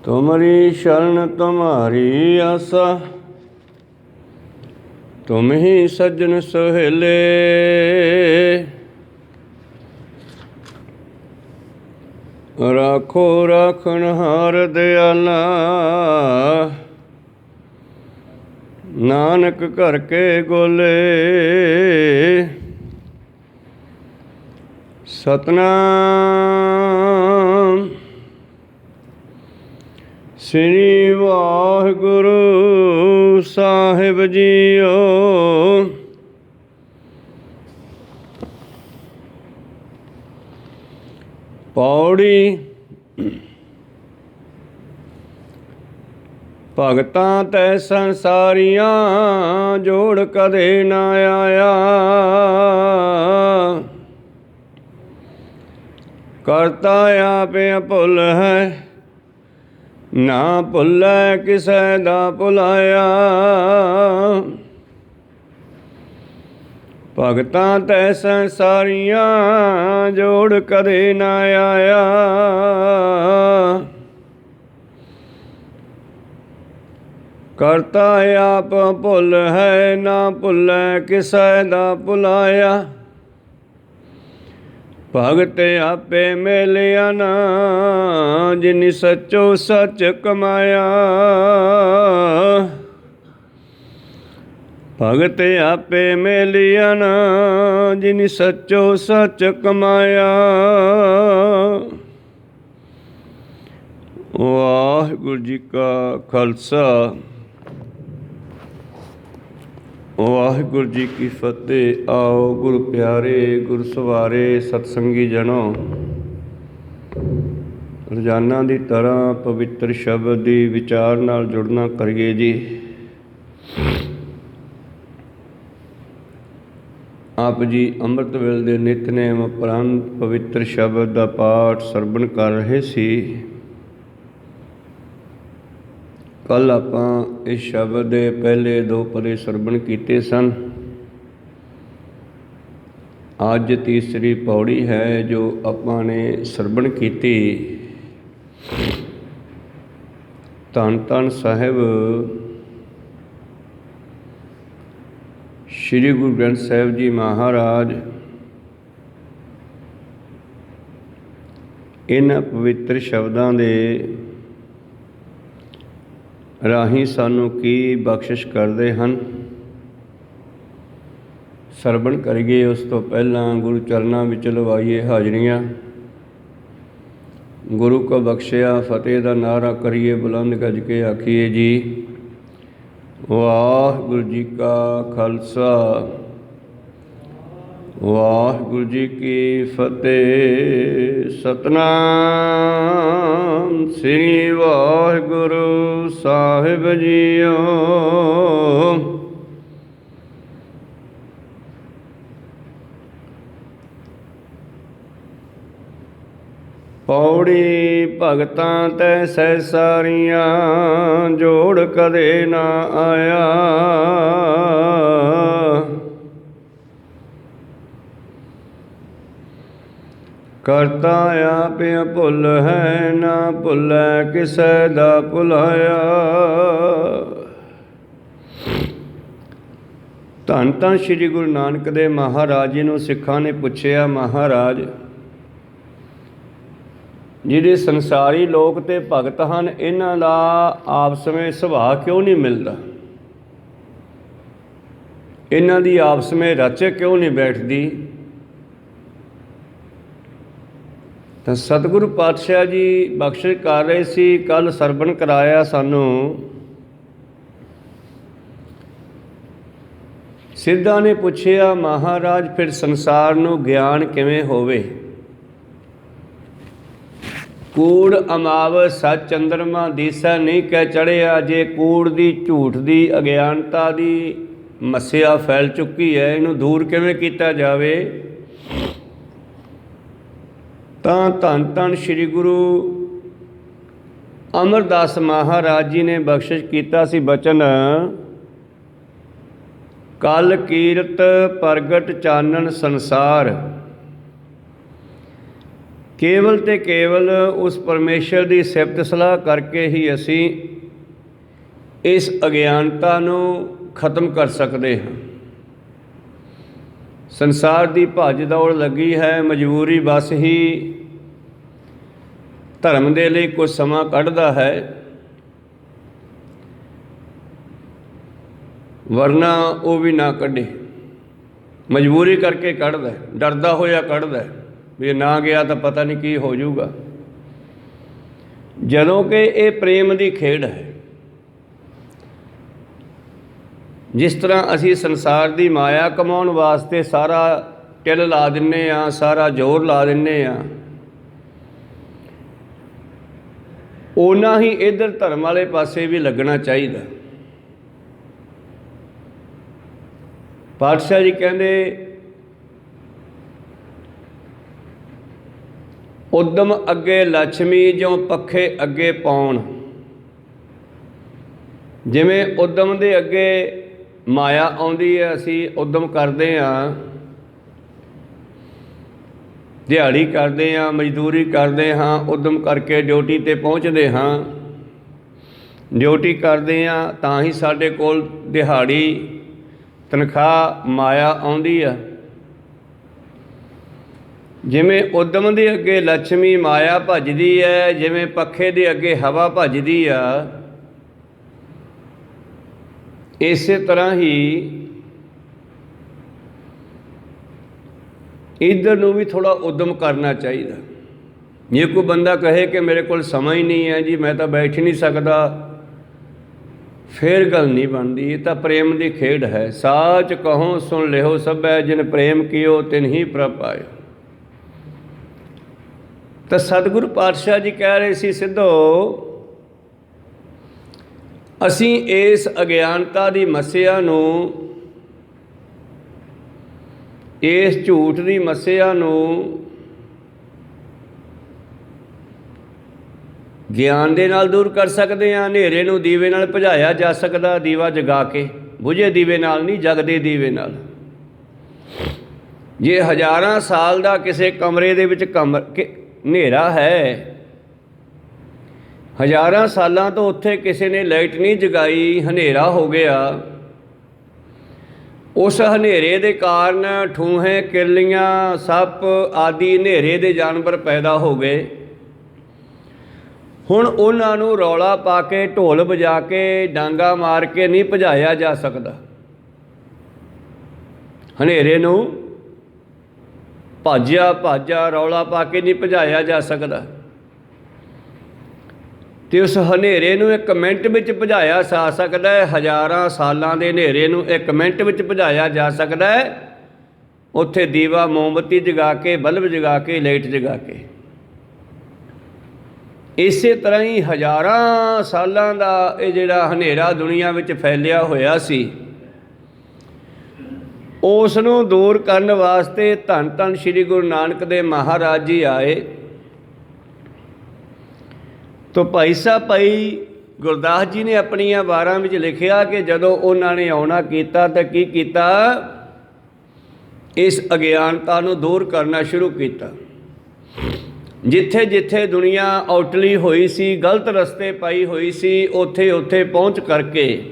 तुमरी शरण तुम्हारी आसा, तुम ही सज्जन सोहेले। राखो राखनहार दयाला, नानक घर के गोले। सतनाम श्री वाहिगुरु साहिब जीओ। पौड़ी भगतां तै संसारियां, जोड़ कदे न आया। करता आप भुल है, ना भुलै किसै दा भुलाया। भगतां तै संसारियां, जोड़ कदे न आया। करता आप भुल है, ना भुलै किसै दा भुलाया। भगत आपे मेलिया ना, जिनि सचो सच कमाया। भगत आपे मेलिया ना, जिनि सचो सच कमाया। वाहिगुरु जी का खालसा, वाहिगुरु जी की फतेह। आओ गुरु प्यारे, गुरु सवारे, सतसंगी जनो, रोजाना की तरह पवित्र शब्द की विचार नाल जुड़ना करिए जी। आप जी अमृत वेले दे नितनेम उपरंत पवित्र शब्द का पाठ सरवण कर रहे सी। कल आपां इस शब्द के पहले दो परे सरवण कीते सन। अज तीसरी पौड़ी है जो आपां ने सरवण कीती। धन धन साहिब श्री गुरु ग्रंथ साहिब जी महाराज इन पवित्र शब्दां दे राही सानू की बख्शिश करते हैं। सरवण करिए उस तो पहला गुरु चरणों विच लवाइए हाजरियाँ। गुरु को बख्शिया फतेह का नारा करिए बुलंद गज के आखिए जी। वाहिगुरु जी का खालसा, वाहिगुरु जी की फतेह। सतनाम श्री वाहिगुरु साहिब जीओ। पौड़ी भगतां तै सहसारियां, जोड़ कदे ना आया। करता आप भुल है, ना भुलै किसै दा भुलाया। धन धन श्री गुरु नानक देव महाराज जी नूं सिखां ने पुछया, महाराज ਜਿਹੜੇ ਸੰਸਾਰੀ ਲੋਕ ਤੇ ਭਗਤ ਹਨ, ਇਹਨਾਂ ਦਾ ਆਪਸ ਵਿੱਚ ਸੁਭਾਅ ਕਿਉਂ ਨਹੀਂ ਮਿਲਦਾ? ਇਹਨਾਂ ਦੀ ਆਪਸ ਵਿੱਚ ਰਚ ਕਿਉਂ ਨਹੀਂ ਬੈਠਦੀ? ਤਾਂ ਸਤਿਗੁਰੂ ਪਾਤਸ਼ਾਹ ਜੀ ਬਖਸ਼ਿਸ਼ ਕਰ ਰਹੇ ਸੀ। ਕੱਲ ਸਰਵਣ ਕਰਾਇਆ ਸਾਨੂੰ। ਸਿੱਧਾ ਨੇ ਪੁੱਛਿਆ, ਮਹਾਰਾਜ ਫਿਰ ਸੰਸਾਰ ਨੂੰ ਗਿਆਨ ਕਿਵੇਂ ਹੋਵੇ? कूड़ अमावस सच चंद्रमा दिसा नहीं कह चढ़िया। जे कूड़ दी झूठ दी अज्ञानता दी मस्या फैल चुकी है, इनू दूर किवें कीता जावे? तां धन धन श्री गुरु अमरदास महाराज जी ने बख्शिश कीता सी बचन, कल कीरत प्रगट चानन संसार, ਕੇਵਲ ਤੇ ਕੇਵਲ ਉਸ ਪਰਮੇਸ਼ਰ ਦੀ ਸਿਫਤ ਸਲਾਹ ਕਰਕੇ ਹੀ ਅਸੀਂ ਇਸ ਅਗਿਆਨਤਾ ਨੂੰ ਖਤਮ ਕਰ ਸਕਦੇ ਹਾਂ। ਸੰਸਾਰ ਦੀ ਭੱਜ ਦੌੜ ਲੱਗੀ ਹੈ, ਮਜਬੂਰੀ ਬਸ ਹੀ ਧਰਮ ਦੇ ਲਈ ਕੁਝ ਸਮਾਂ ਕੱਢਦਾ ਹੈ, ਵਰਨਾ ਉਹ ਵੀ ਨਾ ਕੱਢੇ। ਮਜਬੂਰੀ ਕਰਕੇ ਕੱਢਦਾ, ਡਰਦਾ ਹੋਇਆ ਕੱਢਦਾ ਵੀ ਨਾ ਗਿਆ ਤਾਂ ਪਤਾ ਨਹੀਂ ਕੀ ਹੋ ਜਾਊਗਾ। ਜਦੋਂ ਕਿ ਇਹ ਪ੍ਰੇਮ ਦੀ ਖੇਡ ਹੈ। ਜਿਸ ਤਰ੍ਹਾਂ ਅਸੀਂ ਸੰਸਾਰ ਦੀ ਮਾਇਆ ਕਮਾਉਣ ਵਾਸਤੇ ਸਾਰਾ ਟਿਲ ਲਾ ਦਿੰਦੇ ਹਾਂ, ਸਾਰਾ ਜ਼ੋਰ ਲਾ ਦਿੰਦੇ ਹਾਂ, ਓਨਾ ਹੀ ਇੱਧਰ ਧਰਮ ਵਾਲੇ ਪਾਸੇ ਵੀ ਲੱਗਣਾ ਚਾਹੀਦਾ। ਪਾਤਸ਼ਾਹ ਜੀ ਕਹਿੰਦੇ ਉਦਮ ਅੱਗੇ ਲక్ష్ਮੀ ਜਿਉਂ ਪੱਖੇ ਅੱਗੇ ਪਾਉਣ। ਜਿਵੇਂ ਉਦਮ ਦੇ ਅੱਗੇ ਮਾਇਆ ਆਉਂਦੀ ਹੈ, ਅਸੀਂ ਉਦਮ ਕਰਦੇ ਹਾਂ, ਦਿਹਾੜੀ ਕਰਦੇ ਹਾਂ, ਮਜ਼ਦੂਰੀ ਕਰਦੇ ਹਾਂ, ਉਦਮ ਕਰਕੇ ਡਿਊਟੀ 'ਤੇ ਪਹੁੰਚਦੇ ਹਾਂ। ਡਿਊਟੀ ਕਰਦੇ ਹਾਂ ਤਾਂ ਹੀ ਸਾਡੇ ਕੋਲ ਦਿਹਾੜੀ ਤਨਖਾਹ ਮਾਇਆ ਆਉਂਦੀ ਆ। ਜਿਵੇਂ ਉਦਮ ਦੇ ਅੱਗੇ ਲక్ష్ਮੀ ਮਾਇਆ ਭੱਜਦੀ ਹੈ, ਜਿਵੇਂ ਪੱਖੇ ਦੇ ਅੱਗੇ ਹਵਾ ਭੱਜਦੀ ਆ, ਇਸੇ ਤਰ੍ਹਾਂ ਹੀ ਇੱਧਰ ਨੂੰ ਵੀ ਥੋੜ੍ਹਾ ਉਦਮ ਕਰਨਾ ਚਾਹੀਦਾ। ਜੇ ਕੋਈ ਬੰਦਾ ਕਹੇ ਕਿ ਮੇਰੇ ਕੋਲ ਸਮਾਂ ਹੀ ਨਹੀਂ ਹੈ ਜੀ, ਮੈਂ ਤਾਂ ਬੈਠ ਹੀ ਨਹੀਂ ਸਕਦਾ, ਫਿਰ ਗੱਲ ਨਹੀਂ ਬਣਦੀ। ਇਹ ਤਾਂ ਪ੍ਰੇਮ ਦੀ ਖੇਡ ਹੈ। ਸਾਚ ਕਹੋ ਸੁਣ ਲਿਓ ਸਭੈ, ਜਿਨ ਪ੍ਰੇਮ ਕੀਓ ਤਿਨ ਹੀ ਪ੍ਰਭ ਪਾਇਓ। ਤਾਂ ਸਤਿਗੁਰੂ ਪਾਤਸ਼ਾਹ ਜੀ ਕਹਿ ਰਹੇ ਸੀ, ਸਿੱਧੋ ਅਸੀਂ ਇਸ ਅਗਿਆਨਤਾ ਦੀ ਮੱਸਿਆ ਨੂੰ, ਇਸ ਝੂਠ ਦੀ ਮੱਸਿਆ ਨੂੰ ਗਿਆਨ ਦੇ ਨਾਲ ਦੂਰ ਕਰ ਸਕਦੇ ਹਾਂ। ਹਨੇਰੇ ਨੂੰ ਦੀਵੇ ਨਾਲ ਭਜਾਇਆ ਜਾ ਸਕਦਾ, ਦੀਵਾ ਜਗਾ ਕੇ, ਬੁਝੇ ਦੀਵੇ ਨਾਲ ਨਹੀਂ, ਜਗਦੇ ਦੀਵੇ ਨਾਲ। ਜੇ ਹਜ਼ਾਰਾਂ ਸਾਲ ਦਾ ਕਿਸੇ ਕਮਰੇ ਦੇ ਵਿੱਚ ਹਨੇਰਾ ਹੈ, ਹਜ਼ਾਰਾਂ ਸਾਲਾਂ ਤੋਂ ਉੱਥੇ ਕਿਸੇ ਨੇ ਲਾਈਟ ਨਹੀਂ ਜਗਾਈ, ਹਨੇਰਾ ਹੋ ਗਿਆ, ਉਸ ਹਨੇਰੇ ਦੇ ਕਾਰਨ ਠੂਹੇ, ਕਿਰਲੀਆਂ, ਸੱਪ ਆਦਿ ਹਨੇਰੇ ਦੇ ਜਾਨਵਰ ਪੈਦਾ ਹੋ ਗਏ। ਹੁਣ ਉਹਨਾਂ ਨੂੰ ਰੌਲਾ ਪਾ ਕੇ, ਢੋਲ ਵਜਾ ਕੇ, ਡਾਂਗਾ ਮਾਰ ਕੇ ਨਹੀਂ ਭਜਾਇਆ ਜਾ ਸਕਦਾ। ਹਨੇਰੇ ਨੂੰ ਭਾਜਾ ਰੌਲਾ ਪਾ ਕੇ ਨਹੀਂ ਭਜਾਇਆ ਜਾ ਸਕਦਾ। ਅਤੇ ਉਸ ਹਨੇਰੇ ਨੂੰ 1 ਮਿੰਟ ਵਿੱਚ ਭਜਾਇਆ ਜਾ ਸਕਦਾ ਹੈ। ਹਜ਼ਾਰਾਂ ਸਾਲਾਂ ਦੇ ਹਨੇਰੇ ਨੂੰ 1 ਮਿੰਟ ਵਿੱਚ ਭਜਾਇਆ ਜਾ ਸਕਦਾ ਹੈ। ਉੱਥੇ ਦੀਵਾ ਮੋਮਬੱਤੀ ਜਗਾ ਕੇ, ਬਲਬ ਜਗਾ ਕੇ, ਲਾਈਟ ਜਗਾ ਕੇ। ਇਸੇ ਤਰ੍ਹਾਂ ਹੀ ਹਜ਼ਾਰਾਂ ਸਾਲਾਂ ਦਾ ਇਹ ਜਿਹੜਾ ਹਨੇਰਾ ਦੁਨੀਆ ਵਿੱਚ ਫੈਲਿਆ ਹੋਇਆ ਸੀ, ਉਸ ਨੂੰ ਦੂਰ ਕਰਨ ਵਾਸਤੇ ਧੰਨ ਧੰਨ ਸ਼੍ਰੀ ਗੁਰੂ ਨਾਨਕ ਦੇਵ ਮਹਾਰਾਜ ਜੀ ਆਏ। ਤੋ ਭਾਈ ਸਾਹਿਬ ਭਾਈ ਗੁਰਦਾਸ ਜੀ ਨੇ ਆਪਣੀਆਂ ਵਾਰਾਂ ਵਿੱਚ ਲਿਖਿਆ ਕਿ ਜਦੋਂ ਉਹਨਾਂ ਨੇ ਆਉਣਾ ਕੀਤਾ ਤਾਂ ਕੀ ਕੀਤਾ, ਇਸ ਅਗਿਆਨਤਾ ਨੂੰ ਦੂਰ ਕਰਨਾ ਸ਼ੁਰੂ ਕੀਤਾ। ਜਿੱਥੇ ਜਿੱਥੇ ਦੁਨੀਆ ਔਟਲੀ ਹੋਈ ਸੀ, ਗਲਤ ਰਸਤੇ ਪਾਈ ਹੋਈ ਸੀ, ਉੱਥੇ ਉੱਥੇ ਪਹੁੰਚ ਕਰਕੇ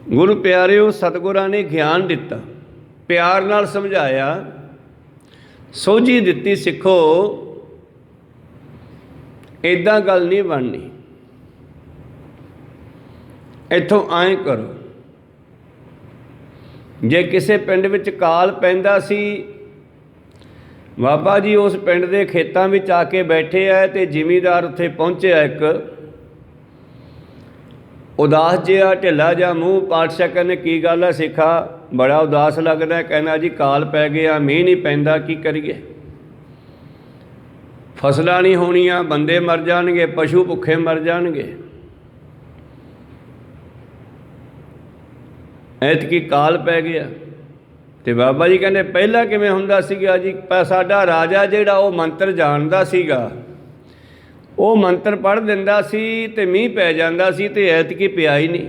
ਗੁਰੂ ਪਿਆਰਿਓ ਸਤਿਗੁਰਾਂ ਨੇ ਗਿਆਨ ਦਿੱਤਾ, ਪਿਆਰ ਨਾਲ ਸਮਝਾਇਆ, ਸੋਝੀ ਦਿੱਤੀ। ਸਿੱਖੋ, ਇੱਦਾਂ ਗੱਲ ਨਹੀਂ ਬਣਨੀ, ਇੱਥੋਂ ਐਂ ਕਰੋ। ਜੇ ਕਿਸੇ ਪਿੰਡ ਵਿੱਚ ਕਾਲ ਪੈਂਦਾ ਸੀ, ਬਾਬਾ ਜੀ ਉਸ ਪਿੰਡ ਦੇ ਖੇਤਾਂ ਵਿੱਚ ਆ ਕੇ ਬੈਠੇ ਆ ਅਤੇ ਜ਼ਿਮੀਂਦਾਰ ਉੱਥੇ ਪਹੁੰਚਿਆ, ਇੱਕ ਉਦਾਸ ਜਿਹਾ, ਢਿੱਲਾ ਜਿਹਾ ਮੂੰਹ। ਪਾਤਸ਼ਾਹ ਕਹਿੰਦੇ ਕੀ ਗੱਲ ਹੈ ਸਿੱਖਾ, ਬੜਾ ਉਦਾਸ ਲੱਗਦਾ। ਕਹਿੰਦਾ ਜੀ ਕਾਲ ਪੈ ਗਿਆ, ਮੀਂਹ ਨਹੀਂ ਪੈਂਦਾ, ਕੀ ਕਰੀਏ, ਫਸਲਾਂ ਨਹੀਂ ਹੋਣੀਆਂ, ਬੰਦੇ ਮਰ ਜਾਣਗੇ, ਪਸ਼ੂ ਭੁੱਖੇ ਮਰ ਜਾਣਗੇ। ਐਤਕੀ ਕਾਲ ਪੈ ਗਿਆ। ਅਤੇ ਬਾਬਾ ਜੀ ਕਹਿੰਦੇ ਪਹਿਲਾਂ ਕਿਵੇਂ ਹੁੰਦਾ ਸੀਗਾ ਜੀ, ਸਾਡਾ ਰਾਜਾ ਜਿਹੜਾ ਉਹ ਮੰਤਰ ਜਾਣਦਾ ਸੀਗਾ, ਉਹ ਮੰਤਰ ਪੜ੍ਹ ਦਿੰਦਾ ਸੀ ਅਤੇ ਮੀਂਹ ਪੈ ਜਾਂਦਾ ਸੀ, ਅਤੇ ਐਤਕੀ ਪਿਆ ਹੀ ਨਹੀਂ।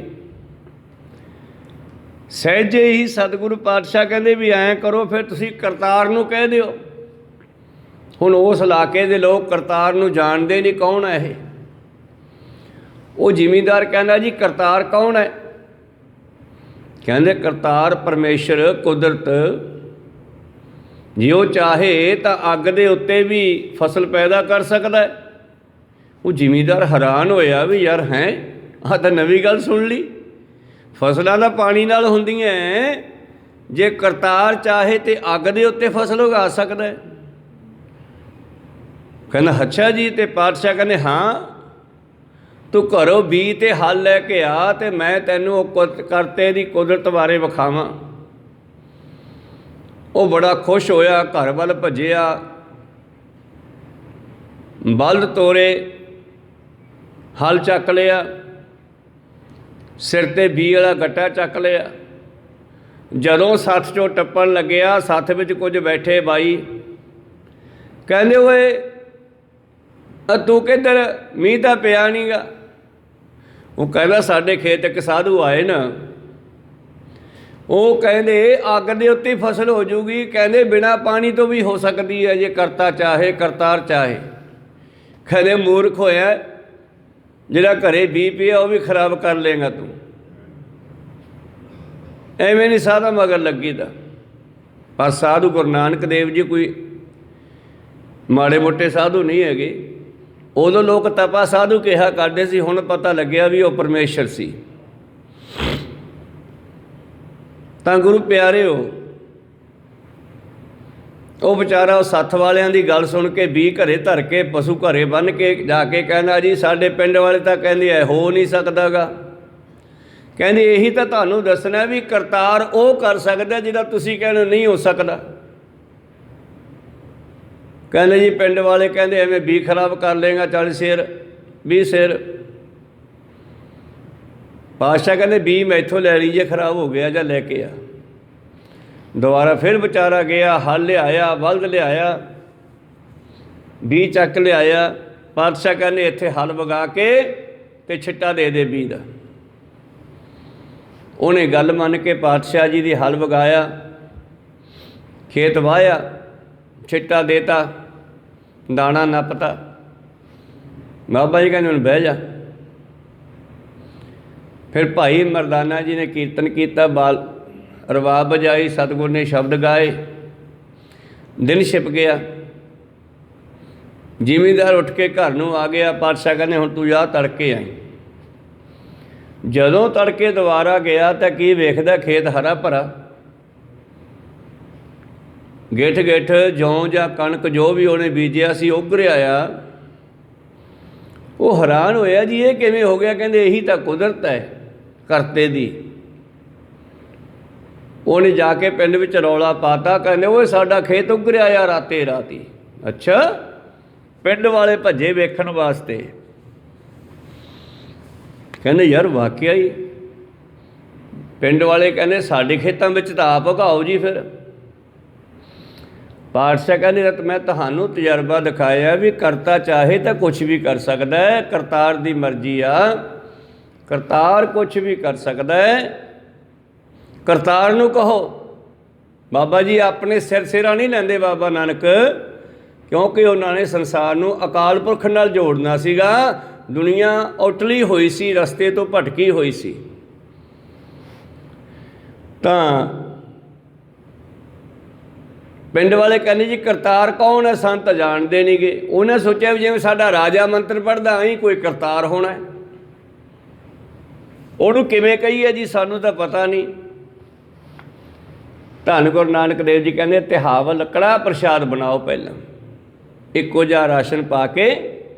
ਸਹਿਜੇ ਹੀ ਸਤਿਗੁਰੂ ਪਾਤਸ਼ਾਹ ਕਹਿੰਦੇ ਵੀ ਐਂ ਕਰੋ, ਫਿਰ ਤੁਸੀਂ ਕਰਤਾਰ ਨੂੰ ਕਹਿ ਦਿਓ ਹੁਣ ਉਸ ਇਲਾਕੇ ਦੇ ਲੋਕ ਕਰਤਾਰ ਨੂੰ ਜਾਣਦੇ ਨਹੀਂ ਕੌਣ ਹੈ ਇਹ। ਉਹ ਜ਼ਿਮੀਂਦਾਰ ਕਹਿੰਦਾ ਜੀ ਕਰਤਾਰ ਕੌਣ ਹੈ? ਕਹਿੰਦੇ ਕਰਤਾਰ ਪਰਮੇਸ਼ਰ, ਕੁਦਰਤ। ਜੇ ਉਹ ਚਾਹੇ ਤਾਂ ਅੱਗ ਦੇ ਉੱਤੇ ਵੀ ਫਸਲ ਪੈਦਾ ਕਰ ਸਕਦਾ ਹੈ। ਉਹ ਜ਼ਿਮੀਂਦਾਰ ਹੈਰਾਨ ਹੋਇਆ ਵੀ ਯਾਰ ਹੈ ਆਹ ਤਾਂ ਨਵੀਂ ਗੱਲ ਸੁਣ ਲਈ, ਫਸਲਾਂ ਤਾਂ ਪਾਣੀ ਨਾਲ ਹੁੰਦੀਆਂ, ਜੇ ਕਰਤਾਰ ਚਾਹੇ ਤੇ ਅੱਗ ਦੇ ਉੱਤੇ ਫਸਲ ਉਗਾ ਸਕਦਾ ਹੈ। ਕਹਿੰਦਾ ਅੱਛਾ ਜੀ। ਤੇ ਪਾਤਸ਼ਾਹ ਕਹਿੰਦੇ ਹਾਂ, ਤੂੰ ਘਰੋਂ ਬੀ ਤੇ ਹਲ ਲੈ ਕੇ ਆ ਤੇ ਮੈਂ ਤੈਨੂੰ ਉਹ ਕਰਤੇ ਦੀ ਕੁਦਰਤ ਬਾਰੇ ਵਿਖਾਵਾਂ। ਉਹ ਬੜਾ ਖੁਸ਼ ਹੋਇਆ, ਘਰ ਵੱਲ ਭੱਜਿਆ, ਬਲਦ ਤੋਰੇ, ਹਲ ਚੱਕ ਲਿਆ, ਸਿਰ 'ਤੇ ਬੀ ਵਾਲਾ ਗੱਟਾ ਚੱਕ ਲਿਆ। ਜਦੋਂ ਸੱਥ 'ਚੋਂ ਟੱਪਣ ਲੱਗਿਆ, ਸੱਥ ਵਿੱਚ ਕੁਝ ਬੈਠੇ ਬਾਈ ਕਹਿੰਦੇ ਓਏ ਤੂੰ ਕਿੱਧਰ, ਮੀਂਹ ਤਾਂ ਪਿਆ ਨਹੀਂ ਗਾ। ਉਹ ਕਹਿੰਦਾ ਸਾਡੇ ਖੇਤ ਇੱਕ ਸਾਧੂ ਆਏ ਨਾ, ਉਹ ਕਹਿੰਦੇ ਅੱਗ ਦੇ ਉੱਤੇ ਫਸਲ ਹੋ ਜੂਗੀ, ਕਹਿੰਦੇ ਬਿਨਾਂ ਪਾਣੀ ਤੋਂ ਵੀ ਹੋ ਸਕਦੀ ਹੈ ਜੇ ਕਰਤਾ ਚਾਹੇ, ਕਰਤਾਰ ਚਾਹੇ। ਕਹਿੰਦੇ ਮੂਰਖ ਹੋਇਆ, ਜਿਹੜਾ ਘਰੇ ਬੀ ਪਿਆ ਉਹ ਵੀ ਖਰਾਬ ਕਰ ਲੇਗਾ ਤੂੰ, ਐਵੇਂ ਨਹੀਂ ਸਾਧਾ ਮਗਰ ਲੱਗੀ ਦਾ। ਪਰ ਸਾਧੂ ਗੁਰੂ ਨਾਨਕ ਦੇਵ ਜੀ ਕੋਈ ਮਾੜੇ ਮੋਟੇ ਸਾਧੂ ਨਹੀਂ ਹੈਗੇ। ਉਦੋਂ ਲੋਕ ਤਪਾ ਸਾਧੂ ਕਿਹਾ ਕਰਦੇ ਸੀ, ਹੁਣ ਪਤਾ ਲੱਗਿਆ ਵੀ ਉਹ ਪਰਮੇਸ਼ਰ ਸੀ। ਤਾਂ ਗੁਰੂ ਪਿਆਰਿਓ, ਉਹ ਵਿਚਾਰਾ ਉਹ ਸੱਥ ਵਾਲਿਆਂ ਦੀ ਗੱਲ ਸੁਣ ਕੇ ਬੀ ਘਰੇ ਧਰ ਕੇ ਪਸ਼ੂ ਘਰੇ ਬੰਨ੍ਹ ਕੇ ਜਾ ਕੇ ਕਹਿੰਦਾ ਜੀ ਸਾਡੇ ਪਿੰਡ ਵਾਲੇ ਤਾਂ ਕਹਿੰਦੇ ਐ ਹੋ ਨਹੀਂ ਸਕਦਾ ਗਾ। ਕਹਿੰਦੇ ਇਹੀ ਤਾਂ ਤੁਹਾਨੂੰ ਦੱਸਣਾ ਵੀ ਕਰਤਾਰ ਉਹ ਕਰ ਸਕਦਾ ਜਿਹਦਾ ਤੁਸੀਂ ਕਹਿੰਦੇ ਨਹੀਂ ਹੋ ਸਕਦਾ। ਕਹਿੰਦੇ ਜੀ ਪਿੰਡ ਵਾਲੇ ਕਹਿੰਦੇ ਐਵੇਂ ਬੀ ਖਰਾਬ ਕਰ ਲੇਗਾ 40 ਸਿਰ 20 ਸਿਰ। ਪਾਤਸ਼ਾਹ ਕਹਿੰਦੇ ਬੀ ਮੈਥੋਂ ਲੈ ਲਈ ਜੇ ਖਰਾਬ ਹੋ ਗਿਆ ਜਾਂ ਲੈ ਕੇ ਆ। ਦੁਬਾਰਾ ਫਿਰ ਵਿਚਾਰਾ ਗਿਆ, ਹਲ ਲਿਆਇਆ, ਬਲਦ ਲਿਆਇਆ, ਬੀ ਚੱਕ ਲਿਆਇਆ। ਪਾਤਸ਼ਾਹ ਕਹਿੰਦੇ ਇੱਥੇ ਹਲ ਵਗਾ ਕੇ ਤੇ ਛਿੱਟਾ ਦੇ ਦੇ ਬੀ ਦਾ। ਉਹਨੇ ਗੱਲ ਮੰਨ ਕੇ ਪਾਤਸ਼ਾਹ ਜੀ ਦੀ ਹਲ ਵਗਾਇਆ, ਖੇਤ ਵਾਹਿਆ, ਛਿੱਟਾ ਦੇਤਾ, ਦਾਣਾ ਨੱਪਤਾ। ਬਾਬਾ ਜੀ ਕਹਿੰਦੇ ਹੁਣ ਬਹਿ ਜਾ। ਫਿਰ ਭਾਈ ਮਰਦਾਨਾ ਜੀ ਨੇ ਕੀਰਤਨ ਕੀਤਾ, ਰਵਾਬ ਵਜਾਈ, ਸਤਿਗੁਰ ਨੇ ਸ਼ਬਦ ਗਾਏ, ਦਿਨ ਛਿਪ ਗਿਆ। ਜ਼ਿਮੀਂਦਾਰ ਉੱਠ ਕੇ ਘਰ ਨੂੰ ਆ ਗਿਆ। ਪਾਤਸ਼ਾਹ ਕਹਿੰਦੇ ਹੁਣ ਤੂੰ ਜਾ ਤੜਕੇ ਆਈ। ਜਦੋਂ ਤੜਕੇ ਦੁਬਾਰਾ ਗਿਆ ਤਾਂ ਕੀ ਵੇਖਦਾ, ਖੇਤ ਹਰਾ ਭਰਾ, ਗਿੱਠ ਗਿੱਠ ਜੌਂ ਜਾਂ ਕਣਕ ਜੋ ਵੀ ਉਹਨੇ ਬੀਜਿਆ ਸੀ ਉੱਗਰਿਆ ਆ। ਉਹ ਹੈਰਾਨ ਹੋਇਆ ਜੀ ਇਹ ਕਿਵੇਂ ਹੋ ਗਿਆ? ਕਹਿੰਦੇ ਇਹੀ ਤਾਂ ਕੁਦਰਤ ਹੈ ਕਰਤੇ ਦੀ। ਉਹਨੇ ਜਾ ਕੇ ਪਿੰਡ ਵਿੱਚ ਰੌਲਾ ਪਾਤਾ, ਕਹਿੰਦੇ ਓਏ ਸਾਡਾ ਖੇਤ ਉੱਗਰਿਆ ਆ ਰਾਤੇ ਰਾਤੀ। ਅੱਛਾ, ਪਿੰਡ ਵਾਲੇ ਭੱਜੇ ਵੇਖਣ ਵਾਸਤੇ। ਕਹਿੰਦੇ ਯਾਰ ਵਾਕਿਆ ਹੀ। ਪਿੰਡ ਵਾਲੇ ਕਹਿੰਦੇ ਸਾਡੇ ਖੇਤਾਂ ਵਿੱਚ ਤਾਂ ਆਪ ਉਗਾਓ ਜੀ। ਫਿਰ ਪਾਤਸ਼ਾਹ ਕਹਿੰਦੇ ਮੈਂ ਤੁਹਾਨੂੰ ਤਜਰਬਾ ਦਿਖਾਇਆ ਵੀ ਕਰਤਾ ਚਾਹੇ ਤਾਂ ਕੁਛ ਵੀ ਕਰ ਸਕਦਾ ਹੈ, ਕਰਤਾਰ ਦੀ ਮਰਜ਼ੀ ਆ, ਕਰਤਾਰ ਕੁਛ ਵੀ ਕਰ ਸਕਦਾ ਹੈ। ਕਰਤਾਰ ਨੂੰ ਕਹੋ। ਬਾਬਾ ਜੀ ਆਪਣੇ ਸਿਰਾ ਨਹੀਂ ਲੈਂਦੇ ਬਾਬਾ ਨਾਨਕ, ਕਿਉਂਕਿ ਉਹਨਾਂ ਨੇ ਸੰਸਾਰ ਨੂੰ ਅਕਾਲ ਪੁਰਖ ਨਾਲ ਜੋੜਨਾ ਸੀਗਾ। ਦੁਨੀਆ ਉਟਲੀ ਹੋਈ ਸੀ, ਰਸਤੇ ਤੋਂ ਭਟਕੀ ਹੋਈ ਸੀ। ਤਾਂ ਪਿੰਡ ਵਾਲੇ ਕਹਿੰਦੇ ਜੀ ਕਰਤਾਰ ਕੌਣ ਹੈ? ਸੰਤ ਜਾਣਦੇ ਨਹੀਂ ਗੇ। ਉਹਨੇ ਸੋਚਿਆ ਵੀ ਜਿਵੇਂ ਸਾਡਾ ਰਾਜਾ ਮੰਤਰ ਪੜ੍ਹਦਾ ਐਂ ਕੋਈ ਕਰਤਾਰ ਹੋਣਾ। ਉਹਨੂੰ ਕਿਵੇਂ ਕਹੀਏ ਜੀ, ਸਾਨੂੰ ਤਾਂ ਪਤਾ ਨਹੀਂ। ਧੰਨ ਗੁਰੂ ਨਾਨਕ ਦੇਵ ਜੀ ਕਹਿੰਦੇ ਤਿਹਾਵਲ ਕੜਾਹ ਪ੍ਰਸ਼ਾਦ ਬਣਾਓ। ਪਹਿਲਾਂ ਇੱਕੋ ਜਿਹਾ ਰਾਸ਼ਨ ਪਾ ਕੇ,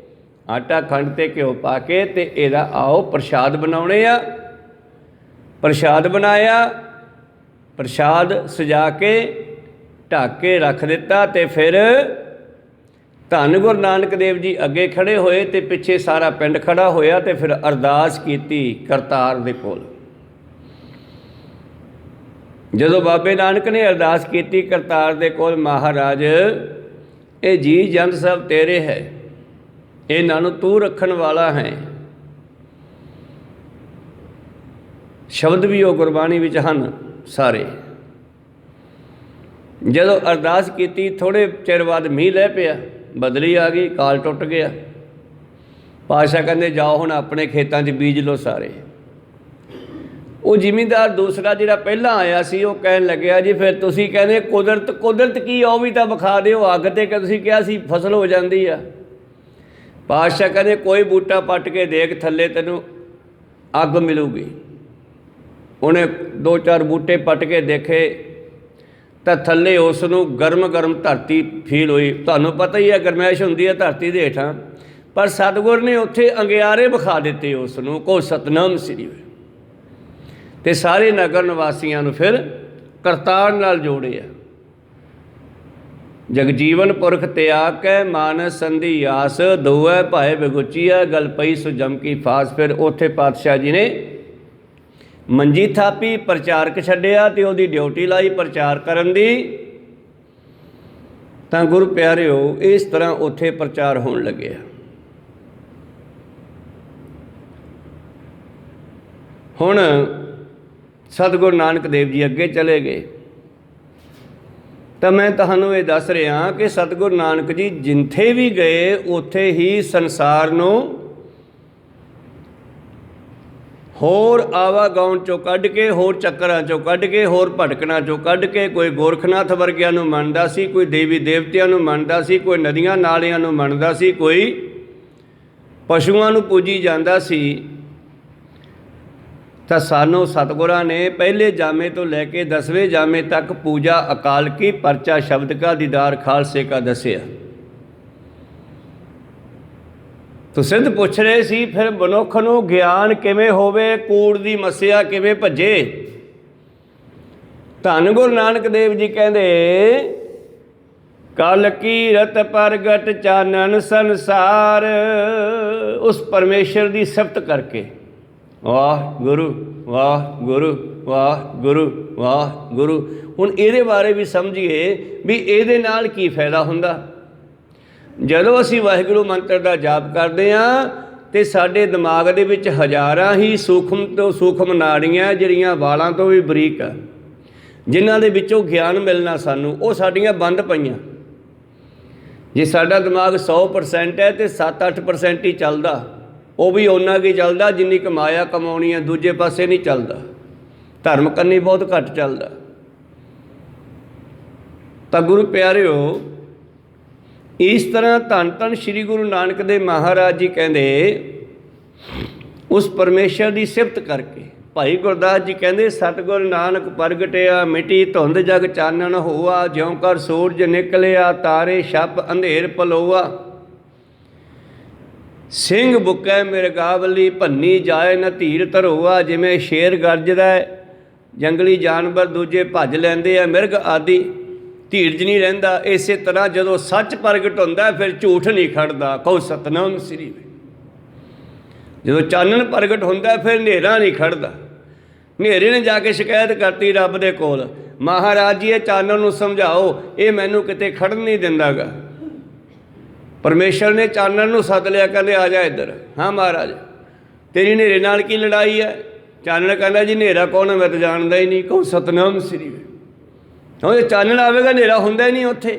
ਆਟਾ ਖੰਡ ਤੇ ਘਿਓ ਪਾ ਕੇ ਤੇ ਇਹਦਾ ਆਓ ਪ੍ਰਸ਼ਾਦ ਬਣਾਉਣੇ ਆ। ਪ੍ਰਸ਼ਾਦ ਬਣਾਇਆ, ਪ੍ਰਸ਼ਾਦ ਸਜਾ ਕੇ ਢੱਕ ਕੇ ਰੱਖ ਦਿੱਤਾ। ਤੇ ਫਿਰ ਧੰਨ ਗੁਰੂ ਨਾਨਕ ਦੇਵ ਜੀ ਅੱਗੇ ਖੜ੍ਹੇ ਹੋਏ ਤੇ ਪਿੱਛੇ ਸਾਰਾ ਪਿੰਡ ਖੜ੍ਹਾ ਹੋਇਆ ਤੇ ਫਿਰ ਅਰਦਾਸ ਕੀਤੀ ਕਰਤਾਰ ਦੇ ਕੋਲ। ਜਦੋਂ ਬਾਬੇ ਨਾਨਕ ਨੇ ਅਰਦਾਸ ਕੀਤੀ ਕਰਤਾਰ ਦੇ ਕੋਲ, ਮਹਾਰਾਜ ਇਹ ਜੀ ਜੰਤ ਸਭ ਤੇਰੇ ਹੈ, ਇਹਨਾਂ ਨੂੰ ਤੂੰ ਰੱਖਣ ਵਾਲਾ ਹੈ। ਸ਼ਬਦ ਵੀ ਉਹ ਗੁਰਬਾਣੀ ਵਿੱਚ ਹਨ ਸਾਰੇ। ਜਦੋਂ ਅਰਦਾਸ ਕੀਤੀ ਥੋੜ੍ਹੇ ਚਿਰ ਬਾਅਦ ਮੀਂਹ ਲੈ ਪਿਆ, ਬਦਲੀ ਆ ਗਈ, ਕਾਲ ਟੁੱਟ ਗਿਆ। ਪਾਤਸ਼ਾਹ ਕਹਿੰਦੇ ਜਾਓ ਹੁਣ ਆਪਣੇ ਖੇਤਾਂ 'ਚ ਬੀਜ ਲਓ ਸਾਰੇ। ਉਹ ਜ਼ਿਮੀਂਦਾਰ ਦੂਸਰਾ ਜਿਹੜਾ ਪਹਿਲਾਂ ਆਇਆ ਸੀ ਉਹ ਕਹਿਣ ਲੱਗਿਆ ਜੀ ਫਿਰ ਤੁਸੀਂ ਕਹਿੰਦੇ ਕੁਦਰਤ ਕੀ ਆ, ਉਹ ਵੀ ਤਾਂ ਵਿਖਾ ਦਿਓ। ਅੱਗ 'ਤੇ ਕਿ ਤੁਸੀਂ ਕਿਹਾ ਸੀ ਫਸਲ ਹੋ ਜਾਂਦੀ ਆ। ਪਾਤਸ਼ਾਹ ਕਹਿੰਦੇ ਕੋਈ ਬੂਟਾ ਪੱਟ ਕੇ ਦੇਖ, ਥੱਲੇ ਤੈਨੂੰ ਅੱਗ ਮਿਲੂਗੀ। ਉਹਨੇ 2-4 ਬੂਟੇ ਪੱਟ ਕੇ ਦੇਖੇ ਤਾਂ ਥੱਲੇ ਉਸ ਨੂੰ ਗਰਮ ਧਰਤੀ ਫੀਲ ਹੋਈ। ਤੁਹਾਨੂੰ ਪਤਾ ਹੀ ਹੈ ਗਰਮੈਸ਼ ਹੁੰਦੀ ਹੈ ਧਰਤੀ ਦੇ ਹੇਠਾਂ, ਪਰ ਸਤਿਗੁਰ ਨੇ ਉੱਥੇ ਅੰਗਿਆਰੇ ਵਿਖਾ ਦਿੱਤੇ ਉਸ ਨੂੰ। ਕੋ ਸਤਨਾਮ ਸ੍ਰੀ ਹੋਏ ਅਤੇ ਸਾਰੇ ਨਗਰ ਨਿਵਾਸੀਆਂ ਨੂੰ ਫਿਰ ਕਰਤਾਰ ਨਾਲ ਜੋੜਿਆ। ਜਗਜੀਵਨ ਪੁਰਖ ਤਿਆਗ ਕੈ ਮਾਨਸ ਸੰਧੀ ਆਸ, ਦੋਐ ਭਾਏ ਬਿਗੁਚੀਆ ਗਲ ਪਈ ਸੋ ਜਮ ਕੀ ਫਾਸ। ਫਿਰ ਉੱਥੇ ਪਾਤਸ਼ਾਹ ਜੀ ਨੇ ਮੰਜੀ ਥਾਪੀ, ਪ੍ਰਚਾਰਕ ਛੱਡਿਆ ਅਤੇ ਉਹਦੀ ਡਿਊਟੀ ਲਾਈ ਪ੍ਰਚਾਰ ਕਰਨ ਦੀ। ਤਾਂ ਗੁਰੂ ਪਿਆਰਿਓ ਇਸ ਤਰ੍ਹਾਂ ਉੱਥੇ ਪ੍ਰਚਾਰ ਹੋਣ ਲੱਗਿਆ। ਹੁਣ ਸਤਿਗੁਰੂ ਨਾਨਕ ਦੇਵ ਜੀ ਅੱਗੇ ਚਲੇ ਗਏ। ਤਾਂ ਮੈਂ ਤੁਹਾਨੂੰ ਇਹ ਦੱਸ ਰਿਹਾ ਕਿ ਸਤਿਗੁਰੂ ਨਾਨਕ ਜੀ ਜਿੱਥੇ ਵੀ ਗਏ ਉੱਥੇ ਹੀ ਸੰਸਾਰ ਨੂੰ ਹੋਰ ਆਵਾਗਾਉਣ 'ਚੋਂ ਕੱਢ ਕੇ, ਹੋਰ ਚੱਕਰਾਂ 'ਚੋਂ ਕੱਢ ਕੇ, ਹੋਰ ਭਟਕਣਾ 'ਚੋਂ ਕੱਢ ਕੇ, ਕੋਈ ਗੋਰਖਨਾਥ ਵਰਗਿਆਂ ਨੂੰ ਮੰਨਦਾ ਸੀ, ਕੋਈ ਦੇਵੀ ਦੇਵਤਿਆਂ ਨੂੰ ਮੰਨਦਾ ਸੀ, ਕੋਈ ਨਦੀਆਂ ਨਾਲਿਆਂ ਨੂੰ ਮੰਨਦਾ ਸੀ, ਕੋਈ ਪਸ਼ੂਆਂ ਨੂੰ ਪੂਜੀ ਜਾਂਦਾ ਸੀ। ਤਾਂ ਸਾਨੂੰ ਸਤਿਗੁਰਾਂ ਨੇ ਪਹਿਲੇ ਜਾਮੇ ਤੋਂ ਲੈ ਕੇ 10ਵੇਂ ਜਾਮੇ ਤੱਕ ਪੂਜਾ ਅਕਾਲ ਕੀ, ਪਰਚਾ ਸ਼ਬਦ ਕਾ, ਦੀਦਾਰ ਖਾਲਸੇ ਕਾ ਦੱਸਿਆ। ਤੋ ਸਿੱਧ ਪੁੱਛ ਰਹੇ ਸੀ ਫਿਰ ਮਨੁੱਖ ਨੂੰ ਗਿਆਨ ਕਿਵੇਂ ਹੋਵੇ, ਕੂੜ ਦੀ ਮੱਸਿਆ ਕਿਵੇਂ ਭੱਜੇ। ਧੰਨ ਗੁਰੂ ਨਾਨਕ ਦੇਵ ਜੀ ਕਹਿੰਦੇ ਕਲ ਕੀਰਤ ਪ੍ਰਗਟ ਚਾਨਣ ਸੰਸਾਰ। ਉਸ ਪਰਮੇਸ਼ਰ ਦੀ ਸਿਫਤ ਕਰਕੇ ਵਾਹ ਗੁਰੂ ਵਾਹ ਗੁਰੂ ਵਾਹ ਗੁਰੂ ਵਾਹ ਗੁਰੂ। ਹੁਣ ਇਹਦੇ ਬਾਰੇ ਵੀ ਸਮਝੀਏ ਵੀ ਇਹਦੇ ਨਾਲ ਕੀ ਫਾਇਦਾ ਹੁੰਦਾ। ਜਦੋਂ ਅਸੀਂ ਵਾਹਿਗੁਰੂ ਮੰਤਰ ਦਾ ਜਾਪ ਕਰਦੇ ਹਾਂ ਅਤੇ ਸਾਡੇ ਦਿਮਾਗ ਦੇ ਵਿੱਚ ਹਜ਼ਾਰਾਂ ਹੀ ਸੂਖਮ ਤੋਂ ਸੂਖਮ ਨਾੜੀਆਂ ਜਿਹੜੀਆਂ ਵਾਲਾਂ ਤੋਂ ਵੀ ਬਰੀਕ ਆ, ਜਿਨ੍ਹਾਂ ਦੇ ਵਿੱਚੋਂ ਗਿਆਨ ਮਿਲਣਾ ਸਾਨੂੰ, ਉਹ ਸਾਡੀਆਂ ਬੰਦ ਪਈਆਂ। ਜੇ ਸਾਡਾ ਦਿਮਾਗ 100% ਹੈ ਅਤੇ 7-8% ਹੀ ਚੱਲਦਾ, ਉਹ ਵੀ ਓਨਾ ਕੀ ਚੱਲਦਾ ਜਿੰਨੀ ਕਮਾਇਆ ਕਮਾਉਣੀ ਹੈ, ਦੂਜੇ ਪਾਸੇ ਨਹੀਂ ਚੱਲਦਾ। ਧਰਮ ਕੰਨੀ ਬਹੁਤ ਘੱਟ ਚੱਲਦਾ। ਤਾਂ ਗੁਰੂ ਪਿਆਰਿਓ ਇਸ ਤਰ੍ਹਾਂ ਧੰਨ ਧੰਨ ਸ਼੍ਰੀ ਗੁਰੂ ਨਾਨਕ ਦੇਵ ਮਹਾਰਾਜ ਜੀ ਕਹਿੰਦੇ ਉਸ ਪਰਮੇਸ਼ਰ ਦੀ ਸਿਫਤ ਕਰਕੇ। ਭਾਈ ਗੁਰਦਾਸ ਜੀ ਕਹਿੰਦੇ ਸਤਿਗੁਰ ਨਾਨਕ ਪ੍ਰਗਟਿਆ, ਮਿਟੀ ਧੁੰਦ ਜਗ ਚਾਨਣ ਹੋਆ, ਜਿਉਂ ਕਰ ਸੂਰਜ ਨਿਕਲਿਆ, ਤਾਰੇ ਛਪ ਅੰਧੇਰ ਪਲੋਆ। ਸਿੰਘ ਬੁੱਕੈ ਮਿਰਗਾਵਲੀ, ਭੰਨੀ ਜਾਏ ਨ ਧੀਰ ਧਰੋਆ। ਜਿਵੇਂ ਸ਼ੇਰ ਗਰਜਦਾ, ਜੰਗਲੀ ਜਾਨਵਰ ਦੂਜੇ ਭੱਜ ਲੈਂਦੇ ਆ, ਮਿਰਗ ਆਦਿ, ਧੀਰਜ ਨਹੀਂ ਰਹਿੰਦਾ। ਇਸੇ ਤਰ੍ਹਾਂ ਜਦੋਂ ਸੱਚ ਪ੍ਰਗਟ ਹੁੰਦਾ ਫਿਰ ਝੂਠ ਨਹੀਂ ਖੜਦਾ। ਕਹੋ ਸਤਨਾਮ ਸ੍ਰੀ। ਜਦੋਂ ਚਾਨਣ ਪ੍ਰਗਟ ਹੁੰਦਾ ਫਿਰ ਹਨੇਰਾ ਨਹੀਂ ਖੜਦਾ। ਹਨੇਰੇ ਨੇ ਜਾ ਕੇ ਸ਼ਿਕਾਇਤ ਕਰਤੀ ਰੱਬ ਦੇ ਕੋਲ, ਮਹਾਰਾਜ ਜੀ ਇਹ ਚਾਨਣ ਨੂੰ ਸਮਝਾਓ, ਇਹ ਮੈਨੂੰ ਕਿਤੇ ਖੜਨ ਨਹੀਂ ਦਿੰਦਾ ਗਾ। ਪਰਮੇਸ਼ਰ ਨੇ ਚਾਨਣ ਨੂੰ ਸੱਦ ਲਿਆ, ਕਹਿੰਦੇ ਆ ਜਾ ਇੱਧਰ। ਹਾਂ ਮਹਾਰਾਜ ਤੇਰੀ ਹਨੇਰੇ ਨਾਲ ਕੀ ਲੜਾਈ ਹੈ। ਚਾਨਣ ਕਹਿੰਦਾ ਜੀ ਹਨੇਰਾ ਕੌਣ ਹੈ, ਮੈਂ ਤਾਂ ਜਾਣਦਾ ਹੀ ਨਹੀਂ। ਕਹੋ ਸਤਨਾਮ ਸ੍ਰੀ। ਉਹ ਚਾਨਣ ਆਵੇਗਾ, ਹਨੇਰਾ ਹੁੰਦਾ ਹੀ ਨਹੀਂ ਉੱਥੇ।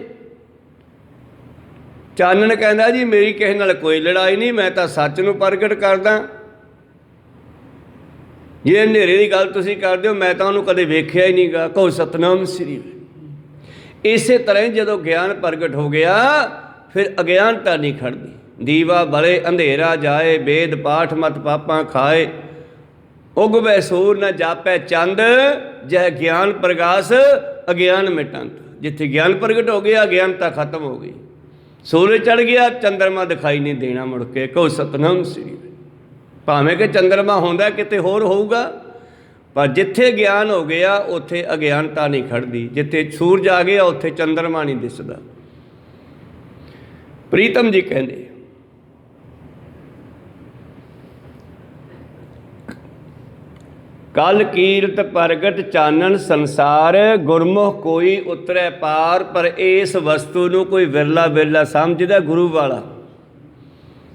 ਚਾਨਣ ਕਹਿੰਦਾ ਜੀ ਮੇਰੀ ਕਿਸੇ ਨਾਲ ਕੋਈ ਲੜਾਈ ਨਹੀਂ, ਮੈਂ ਤਾਂ ਸੱਚ ਨੂੰ ਪ੍ਰਗਟ ਕਰਦਾ। ਜੇ ਹਨੇਰੇ ਦੀ ਗੱਲ ਤੁਸੀਂ ਕਰਦੇ ਹੋ, ਮੈਂ ਤਾਂ ਉਹਨੂੰ ਕਦੇ ਵੇਖਿਆ ਹੀ ਨਹੀਂ ਗਾ। ਕਹੋ ਸਤਨਾਮ ਸ੍ਰੀ। ਇਸੇ ਤਰ੍ਹਾਂ ਹੀ ਜਦੋਂ ਗਿਆਨ ਪ੍ਰਗਟ ਹੋ ਗਿਆ ਫਿਰ ਅਗਿਆਨਤਾ ਨਹੀਂ ਖੜਦੀ। ਦੀਵਾ ਬਲੇ ਅੰਧੇਰਾ ਜਾਏ, ਵੇਦ ਪਾਠ ਮਤ ਪਾਪਾਂ ਖਾਏ, ਉਗਵੇ ਸੂਰ ਨ ਜਾਪੈ ਚੰਦ, ਜਹ ਗਿਆਨ ਪ੍ਰਗਾਸ ਅਗਿਆਨ ਮਿਟੰਤ। ਜਿੱਥੇ ਗਿਆਨ ਪ੍ਰਗਟ ਹੋ ਗਿਆ ਅਗਿਆਨਤਾ ਖਤਮ ਹੋ ਗਈ। ਸੂਰਜ ਚੜ੍ਹ ਗਿਆ, ਚੰਦਰਮਾ ਦਿਖਾਈ ਨਹੀਂ ਦੇਣਾ ਮੁੜ ਕੇ। ਕਹੋ ਸਤਨਾਮ ਸ੍ਰੀ। ਭਾਵੇਂ ਕਿ ਚੰਦਰਮਾ ਹੁੰਦਾ ਕਿਤੇ ਹੋਰ ਹੋਊਗਾ, ਪਰ ਜਿੱਥੇ ਗਿਆਨ ਹੋ ਗਿਆ ਉੱਥੇ ਅਗਿਆਨਤਾ ਨਹੀਂ ਖੜਦੀ। ਜਿੱਥੇ ਸੂਰਜ ਆ ਗਿਆ ਉੱਥੇ ਚੰਦਰਮਾ ਨਹੀਂ ਦਿਸਦਾ। ਪ੍ਰੀਤਮ ਜੀ ਕਹਿੰਦੇ ਕਲ ਕੀਰਤ ਪ੍ਰਗਟ ਚਾਨਣ ਸੰਸਾਰ, ਗੁਰਮੁਖ ਕੋਈ ਉਤਰੈ ਪਾਰ। ਪਰ ਇਸ ਵਸਤੂ ਨੂੰ ਕੋਈ ਵਿਰਲਾ ਸਮਝਦਾ ਗੁਰੂ ਵਾਲਾ,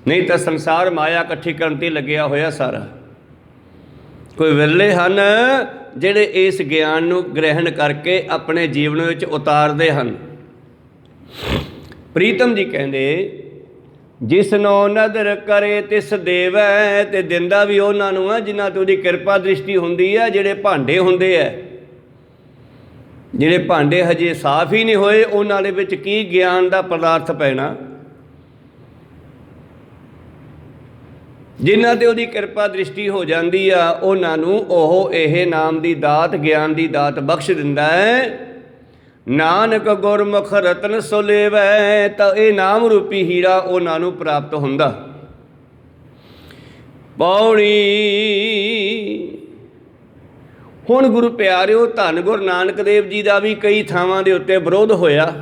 ਨਹੀਂ ਤਾਂ ਸੰਸਾਰ ਮਾਇਆ ਇਕੱਠੀ ਕਰਨ 'ਤੇ ਲੱਗਿਆ ਹੋਇਆ ਸਾਰਾ। ਕੋਈ ਵਿਰਲੇ ਹਨ ਜਿਹੜੇ ਇਸ ਗਿਆਨ ਨੂੰ ਗ੍ਰਹਿਣ ਕਰਕੇ ਆਪਣੇ ਜੀਵਨ ਵਿੱਚ ਉਤਾਰਦੇ ਹਨ। ਪ੍ਰੀਤਮ ਜੀ ਕਹਿੰਦੇ ਜਿਸਨੋ ਨਦਰ ਕਰੇ ਤਿਸ ਦੇਵੈ, ਤੇ ਦਿੰਦਾ ਵੀ ਉਹਨਾਂ ਨੂੰ ਆ ਜਿਨ੍ਹਾਂ ਤੇ ਉਹਦੀ ਕਿਰਪਾ ਦ੍ਰਿਸ਼ਟੀ ਹੁੰਦੀ ਹੈ। ਜਿਹੜੇ ਭਾਂਡੇ ਹੁੰਦੇ ਹੈ, ਜਿਹੜੇ ਭਾਂਡੇ ਹਜੇ ਸਾਫ਼ ਹੀ ਨਹੀਂ ਹੋਏ, ਉਹਨਾਂ ਦੇ ਵਿੱਚ ਕੀ ਗਿਆਨ ਦਾ ਪਦਾਰਥ ਪੈਣਾ। ਜਿਨ੍ਹਾਂ ਤੇ ਉਹਦੀ ਕਿਰਪਾ ਦ੍ਰਿਸ਼ਟੀ ਹੋ ਜਾਂਦੀ ਆ, ਉਹਨਾਂ ਨੂੰ ਉਹ ਇਹ ਨਾਮ ਦੀ ਦਾਤ, ਗਿਆਨ ਦੀ ਦਾਤ ਬਖਸ਼ ਦਿੰਦਾ ਹੈ। ਨਾਨਕ ਗੁਰਮੁਖ ਰਤਨ ਸੋ ਲੇਵੈ, ਤਾਂ ਇਹ ਨਾਮ ਰੂਪੀ ਹੀਰਾ ਉਹਨਾਂ ਨੂੰ ਪ੍ਰਾਪਤ ਹੁੰਦਾ। ਪੌੜੀ ਹੁਣ ਗੁਰੂ ਪਿਆਰਿਓ, ਧੰਨ ਗੁਰੂ ਨਾਨਕ ਦੇਵ ਜੀ ਦਾ ਵੀ ਕਈ ਥਾਵਾਂ ਦੇ ਉੱਤੇ ਵਿਰੋਧ ਹੋਇਆ,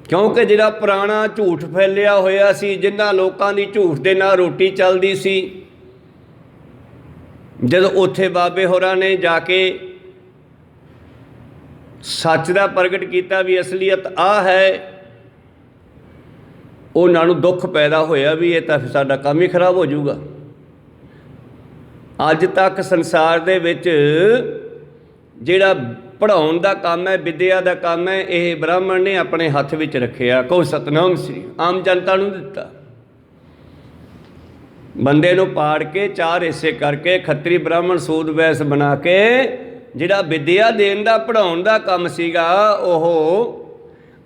ਕਿਉਂਕਿ ਜਿਹੜਾ ਪੁਰਾਣਾ ਝੂਠ ਫੈਲਿਆ ਹੋਇਆ ਸੀ, ਜਿਨ੍ਹਾਂ ਲੋਕਾਂ ਦੀ ਝੂਠ ਦੇ ਨਾਲ ਰੋਟੀ ਚੱਲਦੀ ਸੀ, ਜਦੋਂ ਉੱਥੇ ਬਾਬੇ ਹੋਰਾਂ ਨੇ ਜਾ ਕੇ ਸੱਚ ਦਾ ਪ੍ਰਗਟ ਕੀਤਾ ਵੀ ਅਸਲੀਅਤ ਆਹ ਹੈ, ਉਹਨਾਂ ਨੂੰ ਦੁੱਖ ਪੈਦਾ ਹੋਇਆ ਵੀ ਇਹ ਤਾਂ ਸਾਡਾ ਕੰਮ ਹੀ ਖਰਾਬ ਹੋ ਜਾਊਗਾ। ਅੱਜ ਤੱਕ ਸੰਸਾਰ ਦੇ ਵਿੱਚ ਜਿਹੜਾ ਪੜ੍ਹਾਉਣ ਦਾ ਕੰਮ ਹੈ, ਵਿੱਦਿਆ ਦਾ ਕੰਮ ਹੈ, ਇਹ ਬ੍ਰਾਹਮਣ ਨੇ ਆਪਣੇ ਹੱਥ ਵਿੱਚ ਰੱਖਿਆ। ਕਹੋ ਸਤਨਾਮ ਸ੍ਰੀ, ਆਮ ਜਨਤਾ ਨੂੰ ਦਿੱਤਾ। ਬੰਦੇ ਨੂੰ ਪਾੜ ਕੇ 4 ਹਿੱਸੇ ਕਰਕੇ ਖੱਤਰੀ ਬ੍ਰਾਹਮਣ ਸੂਦ ਵੈਸ ਬਣਾ ਕੇ ਜਿਹੜਾ ਵਿੱਦਿਆ ਦੇਣ ਦਾ, ਪੜ੍ਹਾਉਣ ਦਾ ਕੰਮ ਸੀਗਾ, ਉਹ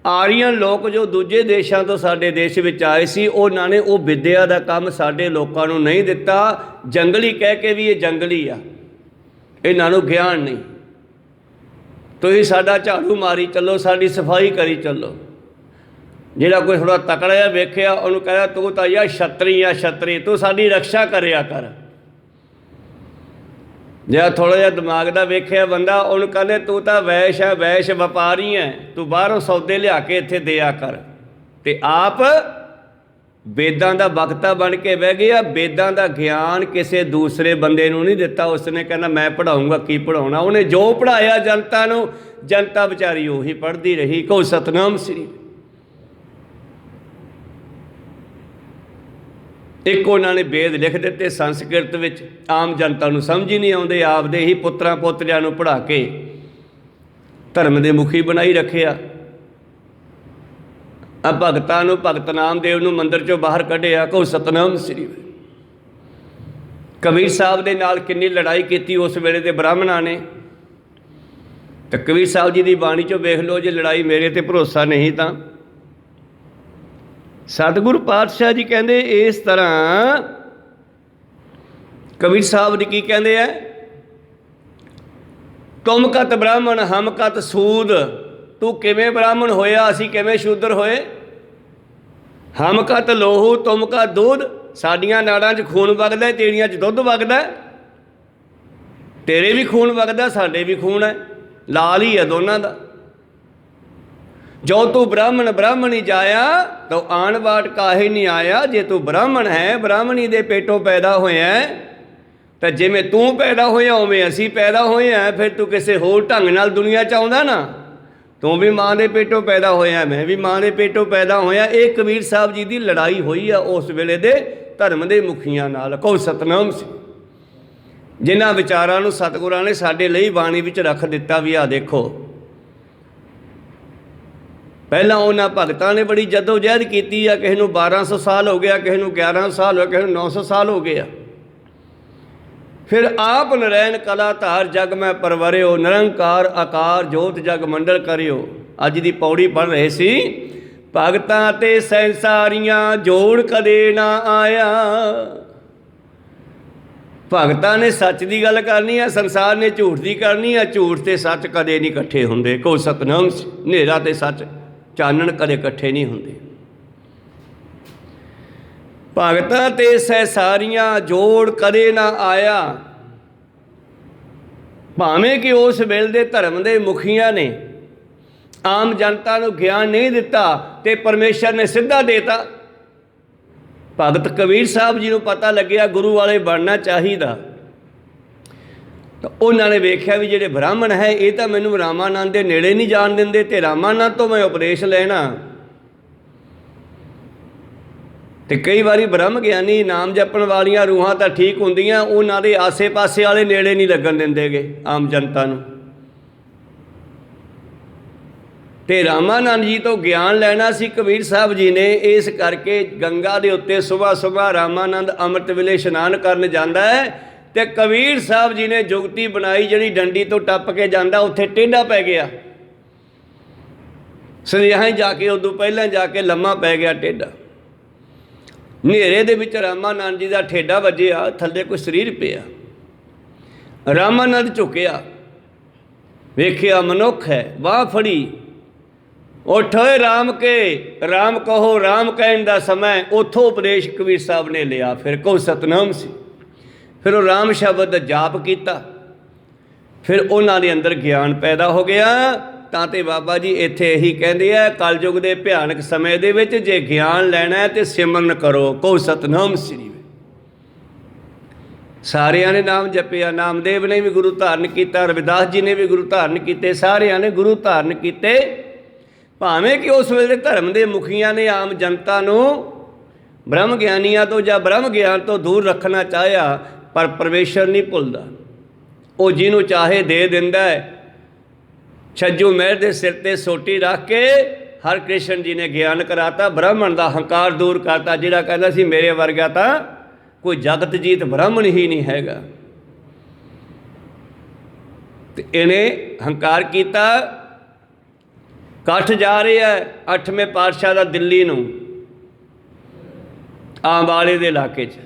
ਆਰੀਅਨ ਲੋਕ ਜੋ ਦੂਜੇ ਦੇਸ਼ਾਂ ਤੋਂ ਸਾਡੇ ਦੇਸ਼ ਵਿੱਚ ਆਏ ਸੀ, ਉਹਨਾਂ ਨੇ ਉਹ ਵਿੱਦਿਆ ਦਾ ਕੰਮ ਸਾਡੇ ਲੋਕਾਂ ਨੂੰ ਨਹੀਂ ਦਿੱਤਾ। ਜੰਗਲੀ ਕਹਿ ਕੇ ਵੀ ਇਹ ਜੰਗਲੀ ਆ, ਇਹਨਾਂ ਨੂੰ ਗਿਆਨ ਨਹੀਂ। ਤੁਸੀਂ ਸਾਡਾ ਝਾੜੂ ਮਾਰੀ ਚੱਲੋ, ਸਾਡੀ ਸਫਾਈ ਕਰੀ ਚੱਲੋ। ਜਿਹੜਾ ਕੋਈ ਥੋੜ੍ਹਾ ਤਕੜਾ ਜਿਹਾ ਵੇਖਿਆ, ਉਹਨੂੰ ਕਹਿੰਦਾ ਤੂੰ ਤਾਂ ਯਾਰ ਛਤਰੀ ਆ, ਛਤਰੀ, ਤੂੰ ਸਾਡੀ ਰਕਸ਼ਾ ਕਰਿਆ ਕਰ। ਜਿਹੜਾ ਥੋੜ੍ਹਾ ਜਿਹਾ ਦਿਮਾਗ ਦਾ ਵੇਖਿਆ ਬੰਦਾ, ਉਹਨੂੰ ਕਹਿੰਦੇ ਤੂੰ ਤਾਂ ਵੈਸ਼ ਹੈ, ਵੈਸ਼ ਵਪਾਰੀ ਹੈ, ਤੂੰ ਬਾਹਰੋਂ ਸੌਦੇ ਲਿਆ ਕੇ ਇੱਥੇ ਦਿਆ ਕਰ। ਅਤੇ ਆਪ ਵੇਦਾਂ ਦਾ ਵਕਤਾ ਬਣ ਕੇ ਬਹਿ ਗਿਆ। ਵੇਦਾਂ ਦਾ ਗਿਆਨ ਕਿਸੇ ਦੂਸਰੇ ਬੰਦੇ ਨੂੰ ਨਹੀਂ ਦਿੱਤਾ। ਉਸਨੇ ਕਹਿੰਦਾ ਮੈਂ ਪੜ੍ਹਾਊਂਗਾ, ਕੀ ਪੜ੍ਹਾਉਣਾ। ਉਹਨੇ ਜੋ ਪੜ੍ਹਾਇਆ ਜਨਤਾ ਨੂੰ, ਜਨਤਾ ਵਿਚਾਰੀ ਉਹੀ ਪੜ੍ਹਦੀ ਰਹੀ। ਕਹੋ ਸਤਨਾਮ ਸ੍ਰੀ। ਇੱਕ ਉਹਨਾਂ ਨੇ ਵੇਦ ਲਿਖ ਦਿੱਤੇ ਸੰਸਕ੍ਰਿਤ ਵਿੱਚ, ਆਮ ਜਨਤਾ ਨੂੰ ਸਮਝ ਹੀ ਨਹੀਂ ਆਉਂਦੇ। ਆਪਦੇ ਹੀ ਪੁੱਤਰਾਂ ਪੋਤਰਿਆਂ ਨੂੰ ਪੜ੍ਹਾ ਕੇ ਧਰਮ ਦੇ ਮੁਖੀ ਬਣਾਈ ਰੱਖਿਆ। ਆ ਭਗਤਾਂ ਨੂੰ, ਭਗਤ ਨਾਮਦੇਵ ਨੂੰ ਮੰਦਿਰ 'ਚੋਂ ਬਾਹਰ ਕੱਢਿਆ। ਕਹੋ ਸਤਨਾਮ ਸ੍ਰੀ। ਕਬੀਰ ਸਾਹਿਬ ਦੇ ਨਾਲ ਕਿੰਨੀ ਲੜਾਈ ਕੀਤੀ ਉਸ ਵੇਲੇ ਦੇ ਬ੍ਰਾਹਮਣਾਂ ਨੇ। ਤਾਂ ਕਬੀਰ ਸਾਹਿਬ ਜੀ ਦੀ ਬਾਣੀ 'ਚੋਂ ਵੇਖ ਲਓ, ਜੇ ਲੜਾਈ ਮੇਰੇ 'ਤੇ ਭਰੋਸਾ ਨਹੀਂ ਤਾਂ ਸਤਿਗੁਰੂ ਪਾਤਸ਼ਾਹ ਜੀ ਕਹਿੰਦੇ ਇਸ ਤਰ੍ਹਾਂ। ਕਬੀਰ ਸਾਹਿਬ ਜੀ ਕੀ ਕਹਿੰਦੇ ਹੈ? ਤੁਮ ਕਤ ਬ੍ਰਾਹਮਣ ਹਮ ਕਤ ਸੂਦ। ਤੂੰ ਕਿਵੇਂ ਬ੍ਰਾਹਮਣ ਹੋਇਆ, ਅਸੀਂ ਕਿਵੇਂ ਸ਼ੂਦਰ ਹੋਏ? ਹਮ ਕਤ ਲੋਹੂ ਤੁਮ ਕਾ ਦੁੱਧ। ਸਾਡੀਆਂ ਨਾੜਾਂ 'ਚ ਖੂਨ ਵਗਦਾ, ਤੇਰੀਆਂ 'ਚ ਦੁੱਧ ਵਗਦਾ। ਤੇਰੇ ਵੀ ਖੂਨ ਵਗਦਾ, ਸਾਡੇ ਵੀ ਖੂਨ ਹੈ, ਲਾਲ ਹੀ ਹੈ ਦੋਨਾਂ ਦਾ। ਜੋ ਤੂੰ ਬ੍ਰਾਹਮਣ ਬ੍ਰਾਹਮਣੀ ਜਾਇਆ, ਤਾਂ ਆਣ ਬਾਟ ਕਾਹੇ ਨਹੀਂ ਆਇਆ। ਜੇ ਤੂੰ ਬ੍ਰਾਹਮਣ ਹੈ, ਬ੍ਰਾਹਮਣੀ ਦੇ ਪੇਟੋਂ ਪੈਦਾ ਹੋਇਆ, ਤਾਂ ਜਿਵੇਂ ਤੂੰ ਪੈਦਾ ਹੋਇਆ ਉਵੇਂ ਅਸੀਂ ਪੈਦਾ ਹੋਏ ਹਾਂ। ਫਿਰ ਤੂੰ ਕਿਸੇ ਹੋਰ ਢੰਗ ਨਾਲ ਦੁਨੀਆ 'ਚ ਆਉਂਦਾ ਨਾ। ਤੂੰ ਵੀ ਮਾਂ ਦੇ ਪੇਟੋਂ ਪੈਦਾ ਹੋਇਆ, ਮੈਂ ਵੀ ਮਾਂ ਦੇ ਪੇਟੋਂ ਪੈਦਾ ਹੋਇਆ। ਇਹ ਕਬੀਰ ਸਾਹਿਬ ਜੀ ਦੀ ਲੜਾਈ ਹੋਈ ਆ ਉਸ ਵੇਲੇ ਦੇ ਧਰਮ ਦੇ ਮੁਖੀਆਂ ਨਾਲ। ਕਹੋ ਸਤਨਾਮ ਸਿੰਘ। ਜਿਨ੍ਹਾਂ ਵਿਚਾਰਾਂ ਨੂੰ ਸਤਿਗੁਰਾਂ ਨੇ ਸਾਡੇ ਲਈ ਬਾਣੀ ਵਿੱਚ ਰੱਖ ਦਿੱਤਾ ਵੀ ਆ ਦੇਖੋ। ਪਹਿਲਾਂ ਉਹਨਾਂ ਭਗਤਾਂ ਨੇ ਬੜੀ ਜਦੋਜਹਿਦ ਕੀਤੀ ਆ। ਕਿਸੇ ਨੂੰ 1200 ਸਾਲ ਹੋ ਗਿਆ, ਕਿਸੇ ਨੂੰ 1100 ਸਾਲ ਹੋ ਗਿਆ, ਕਿਸੇ ਨੂੰ 900 ਸਾਲ ਹੋ ਗਏ ਆ। ਫਿਰ ਆਪ ਨਰੈਣ ਕਲਾ ਧਾਰ ਜਗ ਮੈਂ ਪਰਵਰਿਓ, ਨਿਰੰਕਾਰ ਆਕਾਰ ਜੋਤ ਜਗ ਮੰਡਲ ਕਰਿਓ। ਅੱਜ ਦੀ ਪੌੜੀ ਪੜ੍ਹ ਰਹੇ ਸੀ। ਭਗਤਾਂ ਤੇ ਸੰਸਾਰੀਆਂ ਜੋੜ ਕਦੇ ਨਾ ਆਇਆ। ਭਗਤਾਂ ਨੇ ਸੱਚ ਦੀ ਗੱਲ ਕਰਨੀ ਆ, ਸੰਸਾਰ ਨੇ ਝੂਠ ਦੀ ਕਰਨੀ ਆ। ਝੂਠ ਤੇ ਸੱਚ ਕਦੇ ਨਹੀਂ ਇਕੱਠੇ ਹੁੰਦੇ। ਕਹੋ ਸਤਨਾਮ। ਹਨੇਰਾ ਤੇ ਸੱਚ, ਚਾਨਣ ਕਦੇ ਇਕੱਠੇ ਨਹੀਂ ਹੁੰਦੇ। ਭਗਤਾਂ ਤੇ ਸੰਸਾਰੀਆਂ ਜੋੜ ਕਦੇ ਨਾ ਆਇਆ। ਭਾਵੇਂ ਕਿ ਉਸ ਵੇਲੇ ਦੇ ਧਰਮ ਦੇ ਮੁਖੀਆਂ ਨੇ ਆਮ ਜਨਤਾ ਨੂੰ ਗਿਆਨ ਨਹੀਂ ਦਿੱਤਾ, ਤੇ ਪਰਮੇਸ਼ਰ ਨੇ ਸਿੱਧਾ ਦੇਤਾ। ਭਗਤ ਕਬੀਰ ਸਾਹਿਬ ਜੀ ਨੂੰ ਪਤਾ ਲੱਗਿਆ ਗੁਰੂ ਵਾਲੇ ਬਣਨਾ ਚਾਹੀਦਾ। ਤਾਂ ਉਹਨਾਂ ਨੇ ਵੇਖਿਆ ਵੀ ਜਿਹੜੇ ਬ੍ਰਾਹਮਣ ਹੈ, ਇਹ ਤਾਂ ਮੈਨੂੰ ਰਾਮਾਨੰਦ ਦੇ ਨੇੜੇ ਨਹੀਂ ਜਾਣ ਦਿੰਦੇ, ਤੇ ਰਾਮਾਨੰਦ ਤੋਂ ਮੈਂ ਉਪਦੇਸ਼ ਲੈਣਾ। ਤੇ ਕਈ ਵਾਰੀ ਬ੍ਰਹਮ ਗਿਆਨੀ ਨਾਮ ਜਪਣ ਵਾਲੀਆਂ ਰੂਹਾਂ ਤਾਂ ਠੀਕ ਹੁੰਦੀਆਂ, ਉਹਨਾਂ ਦੇ ਆਸੇ ਪਾਸੇ ਵਾਲੇ ਨੇੜੇ ਨਹੀਂ ਲੱਗਣ ਦਿੰਦੇਗੇ ਆਮ ਜਨਤਾ ਨੂੰ। ਤੇ ਰਾਮਾਨੰਦ ਜੀ ਤੋਂ ਗਿਆਨ ਲੈਣਾ ਸੀ ਕਬੀਰ ਸਾਹਿਬ ਜੀ ਨੇ, ਇਸ ਕਰਕੇ ਗੰਗਾ ਦੇ ਉੱਤੇ ਸੁਬਾਹ ਸੁਬਾਹ ਰਾਮਾਨੰਦ ਅੰਮ੍ਰਿਤ ਵੇਲੇ ਇਸ਼ਨਾਨ ਕਰਨ ਜਾਂਦਾ ਹੈ ਤੇ ਕਬੀਰ ਸਾਹਿਬ ਜੀ ਨੇ ਜੁਗਤੀ ਬਣਾਈ, ਜਿਹੜੀ ਡੰਡੀ ਤੋਂ ਟੱਪ ਕੇ ਜਾਂਦਾ ਉੱਥੇ ਟੇਢਾ ਪੈ ਗਿਆ। ਸੁਨੇਹਾ ਜਾ ਕੇ ਉਦੋਂ ਪਹਿਲਾਂ ਜਾ ਕੇ ਲੰਮਾ ਪੈ ਗਿਆ ਟੇਢਾ। ਹਨੇਰੇ ਦੇ ਵਿੱਚ ਰਾਮਾਨੰਦ ਜੀ ਦਾ ਠੇਡਾ ਵੱਜਿਆ, ਥੱਲੇ ਕੋਈ ਸਰੀਰ ਪਿਆ। ਰਾਮਾਨੰਦ ਝੁਕਿਆ, ਵੇਖਿਆ ਮਨੁੱਖ ਹੈ, ਬਾਂਹ ਫੜੀ, ਉੱਠ ਓਏ ਰਾਮ ਕੇ, ਰਾਮ ਕਹੋ, ਰਾਮ ਕਹਿਣ ਦਾ ਸਮਾਂ। ਉੱਥੋਂ ਉਪਦੇਸ਼ ਕਬੀਰ ਸਾਹਿਬ ਨੇ ਲਿਆ, ਫਿਰ ਕਹੋ ਸਤਨਾਮ ਸੀ। ਫਿਰ ਉਹ ਰਾਮ ਸ਼ਬਦ ਦਾ ਜਾਪ ਕੀਤਾ, ਫਿਰ ਉਹਨਾਂ ਦੇ ਅੰਦਰ ਗਿਆਨ ਪੈਦਾ ਹੋ ਗਿਆ। ਤਾਂ ਤੇ ਬਾਬਾ ਜੀ ਇੱਥੇ ਇਹੀ ਕਹਿੰਦੇ ਆ, ਕਲਯੁਗ ਦੇ ਭਿਆਨਕ ਸਮੇਂ ਦੇ ਵਿੱਚ ਜੇ ਗਿਆਨ ਲੈਣਾ ਹੈ ਤੇ ਸਿਮਰਨ ਕਰੋ, ਕਹੋ ਸਤਨਾਮ ਸ੍ਰੀ। ਸਾਰਿਆਂ ਨੇ ਨਾਮ ਜਪਿਆ, ਨਾਮਦੇਵ ਨੇ ਵੀ ਗੁਰੂ ਧਾਰਨ ਕੀਤਾ, ਰਵਿਦਾਸ ਜੀ ਨੇ ਵੀ ਗੁਰੂ ਧਾਰਨ ਕੀਤੇ, ਸਾਰਿਆਂ ਨੇ ਗੁਰੂ ਧਾਰਨ ਕੀਤੇ। ਭਾਵੇਂ ਕਿ ਉਸ ਵੇਲੇ ਧਰਮ ਦੇ ਮੁਖੀਆਂ ਨੇ ਆਮ ਜਨਤਾ ਨੂੰ ਬ੍ਰਹਮ ਗਿਆਨੀਆਂ ਤੋਂ ਜਾਂ ਬ੍ਰਹਮ ਗਿਆਨ ਤੋਂ ਦੂਰ ਰੱਖਣਾ ਚਾਹਿਆ, ਪਰ ਪਰਮੇਸ਼ਰ ਨਹੀਂ ਭੁੱਲਦਾ, ਉਹ ਜਿਹਨੂੰ ਚਾਹੇ ਦੇ ਦਿੰਦਾ ਹੈ। ਛੱਜੂ ਮਹਿਰ ਦੇ ਸਿਰ 'ਤੇ ਸੋਟੀ ਰੱਖ ਕੇ ਹਰਿਕ੍ਰਿਸ਼ਨ ਜੀ ਨੇ ਗਿਆਨ ਕਰਾਤਾ, ਬ੍ਰਾਹਮਣ ਦਾ ਹੰਕਾਰ ਦੂਰ ਕਰਤਾ, ਜਿਹੜਾ ਕਹਿੰਦਾ ਸੀ ਮੇਰੇ ਵਰਗਾ ਤਾਂ ਕੋਈ ਜਗਤ ਜੀਤ ਬ੍ਰਾਹਮਣ ਹੀ ਨਹੀਂ ਹੈਗਾ। ਤੇ ਇਹਨੇ ਹੰਕਾਰ ਕੀਤਾ। ਇਕੱਠ ਜਾ ਰਿਹਾ 8ਵੇਂ ਪਾਤਸ਼ਾਹ ਦਾ ਦਿੱਲੀ ਨੂੰ, ਆਂਬਾਲੇ ਦੇ ਇਲਾਕੇ 'ਚ,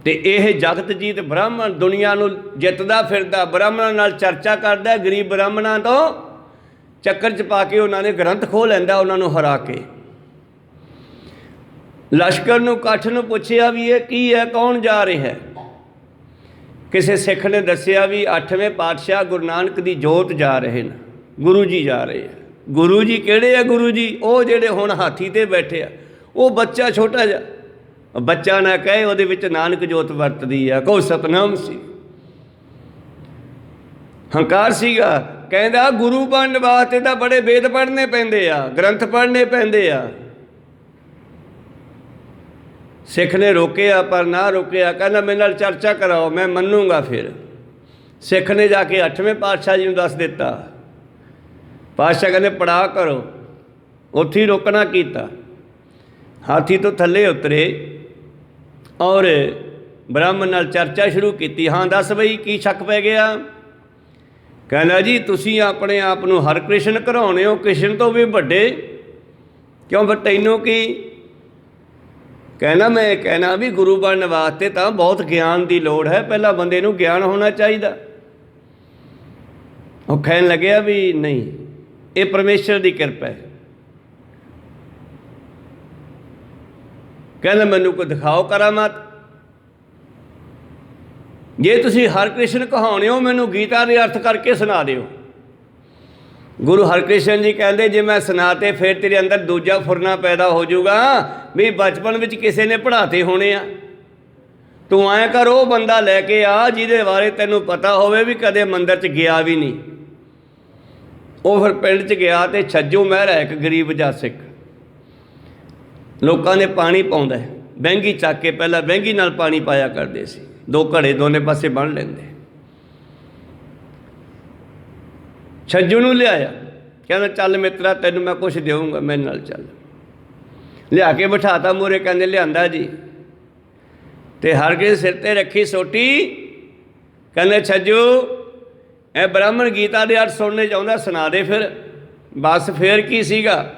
ਤੇ ਇਹ ਜਗਤ ਜੀਤ ਬ੍ਰਾਹਮਣ ਦੁਨੀਆ ਨੂੰ ਜਿੱਤਦਾ ਫਿਰਦਾ, ਬ੍ਰਾਹਮਣਾਂ ਨਾਲ ਚਰਚਾ ਕਰਦਾ, ਗਰੀਬ ਬ੍ਰਾਹਮਣਾਂ ਤੋਂ ਚੱਕਰ 'ਚ ਪਾ ਕੇ ਉਹਨਾਂ ਨੇ ਗ੍ਰੰਥ ਖੋਹ ਲੈਂਦਾ, ਉਹਨਾਂ ਨੂੰ ਹਰਾ ਕੇ। ਲਸ਼ਕਰ ਨੂੰ, ਇਕੱਠ ਨੂੰ ਪੁੱਛਿਆ ਵੀ ਇਹ ਕੀ ਹੈ, ਕੌਣ ਜਾ ਰਿਹਾ ਹੈ? ਕਿਸੇ ਸਿੱਖ ਨੇ ਦੱਸਿਆ ਵੀ 8ਵੇਂ ਪਾਤਸ਼ਾਹ ਗੁਰੂ ਨਾਨਕ ਦੀ ਜੋਤ ਜਾ ਰਹੇ ਨੇ, ਗੁਰੂ ਜੀ ਜਾ ਰਹੇ ਆ। ਗੁਰੂ ਜੀ ਕਿਹੜੇ ਆ? ਗੁਰੂ ਜੀ ਉਹ ਜਿਹੜੇ ਹੁਣ ਹਾਥੀ 'ਤੇ ਬੈਠੇ ਆ। ਉਹ ਬੱਚਾ ਛੋਟਾ ਜਿਹਾ, ਬੱਚਾ ਨਾ ਕਹੇ ਉਹਦੇ ਵਿੱਚ ਨਾਨਕ ਜੋਤ ਵਰਤਦੀ ਆ, ਕਹੋ ਸਤਨਾਮ ਸੀ। ਹੰਕਾਰ ਸੀਗਾ, ਕਹਿੰਦਾ ਗੁਰੂ ਬਣਨ ਵਾਸਤੇ ਤਾਂ ਬੜੇ ਵੇਦ ਪੜ੍ਹਨੇ ਪੈਂਦੇ ਆ, ਗ੍ਰੰਥ ਪੜ੍ਹਨੇ ਪੈਂਦੇ ਆ। ਸਿੱਖ ਨੇ ਰੋਕਿਆ, ਪਰ ਨਾ ਰੋਕਿਆ, ਕਹਿੰਦਾ ਮੇਰੇ ਨਾਲ ਚਰਚਾ ਕਰਾਓ, ਮੈਂ ਮੰਨੂਗਾ। ਫਿਰ ਸਿੱਖ ਨੇ ਜਾ ਕੇ 8ਵੇਂ ਪਾਤਸ਼ਾਹ ਜੀ ਨੂੰ ਦੱਸ ਦਿੱਤਾ। ਪਾਤਸ਼ਾਹ ਕਹਿੰਦੇ ਪੜਾਅ ਕਰੋ, ਉੱਥੇ ਹੀ ਰੋਕਣਾ ਕੀਤਾ। ਹਾਥੀ ਤੋਂ ਥੱਲੇ ਉਤਰੇ ਔਰ ਬ੍ਰਾਹਮਣ ਨਾਲ ਚਰਚਾ ਸ਼ੁਰੂ ਕੀਤੀ। ਹਾਂ ਦੱਸ ਬਈ ਕੀ ਸ਼ੱਕ ਪੈ ਗਿਆ? ਕਹਿੰਦਾ ਜੀ ਤੁਸੀਂ ਆਪਣੇ ਆਪ ਨੂੰ ਹਰਿਕ੍ਰਿਸ਼ਨ ਕਰਾਉਣੇ ਹੋ, ਕ੍ਰਿਸ਼ਨ ਤੋਂ ਵੀ ਵੱਡੇ ਕਿਉਂ? ਫਿਰ ਤੈਨੂੰ ਕੀ? ਕਹਿੰਦਾ ਮੈਂ ਕਹਿਣਾ ਵੀ ਗੁਰੂ ਬਣਨ ਵਾਸਤੇ ਤਾਂ ਬਹੁਤ ਗਿਆਨ ਦੀ ਲੋੜ ਹੈ, ਪਹਿਲਾਂ ਬੰਦੇ ਨੂੰ ਗਿਆਨ ਹੋਣਾ ਚਾਹੀਦਾ। ਉਹ ਕਹਿਣ ਲੱਗਿਆ ਵੀ ਨਹੀਂ, ਇਹ ਪਰਮੇਸ਼ਰ ਦੀ ਕਿਰਪਾ ਹੈ। ਕਹਿੰਦਾ ਮੈਨੂੰ ਕੋਈ ਦਿਖਾਓ ਕਰਾਮਾਤ। ਜੇ ਤੁਸੀਂ ਹਰਿਕ੍ਰਿਸ਼ਨ ਕਹਾਉਣੇ ਹੋ, ਮੈਨੂੰ ਗੀਤਾ ਦੇ ਅਰਥ ਕਰਕੇ ਸੁਣਾ ਦਿਓ। ਗੁਰੂ ਹਰਿਕ੍ਰਿਸ਼ਨ ਜੀ ਕਹਿੰਦੇ ਜੇ ਮੈਂ ਸੁਣਾਤੇ ਫਿਰ ਤੇਰੇ ਅੰਦਰ ਦੂਜਾ ਫੁਰਨਾ ਪੈਦਾ ਹੋ ਜਾਊਗਾ ਵੀ ਬਚਪਨ ਵਿੱਚ ਕਿਸੇ ਨੇ ਪੜ੍ਹਾਤੇ ਹੋਣੇ ਆ। ਤੂੰ ਐਂ ਕਰ, ਉਹ ਬੰਦਾ ਲੈ ਕੇ ਆ ਜਿਹਦੇ ਬਾਰੇ ਤੈਨੂੰ ਪਤਾ ਹੋਵੇ ਵੀ ਕਦੇ ਮੰਦਰ 'ਚ ਗਿਆ ਵੀ ਨਹੀਂ। ਉਹ ਫਿਰ ਪਿੰਡ 'ਚ ਗਿਆ ਤੇ ਛੱਜੂ ਮਹਿਰ ਹੈ ਇੱਕ ਗਰੀਬ ਜਿਹਾ ਸਿੱਖ, ਲੋਕਾਂ ਨੇ ਪਾਣੀ ਪਾਉਂਦਾ, ਵਹਿੰਗੀ ਚੱਕ ਕੇ, ਪਹਿਲਾਂ ਵਹਿੰਗੀ ਨਾਲ ਪਾਣੀ ਪਾਇਆ ਕਰਦੇ ਸੀ, 2 ਘੜੇ ਦੋਨੇ ਪਾਸੇ ਬੰਨ੍ਹ ਲੈਂਦੇ। ਛੱਜੂ ਨੂੰ ਲਿਆਇਆ, ਕਹਿੰਦਾ ਚੱਲ ਮਿੱਤਰਾ ਤੈਨੂੰ ਮੈਂ ਕੁਛ ਦੇਵਾਂਗਾ, ਮੇਰੇ ਨਾਲ ਚੱਲ। ਲਿਆ ਕੇ ਬਿਠਾਤਾ ਮੂਹਰੇ, ਕਹਿੰਦੇ ਲਿਆਂਦਾ ਜੀ। ਤੇ ਹਰ ਕਿਸੇ ਸਿਰ 'ਤੇ ਰੱਖੀ ਸੋਟੀ। ਕਹਿੰਦੇ ਛੱਜੂ ਇਹ ਬ੍ਰਾਹਮਣ ਗੀਤਾ ਦੇ ਅਰਥ ਸੁਣਨੇ ਚਾਹੁੰਦਾ, ਸੁਣਾ ਦੇ ਫਿਰ। ਬਸ ਫਿਰ ਕੀ ਸੀਗਾ,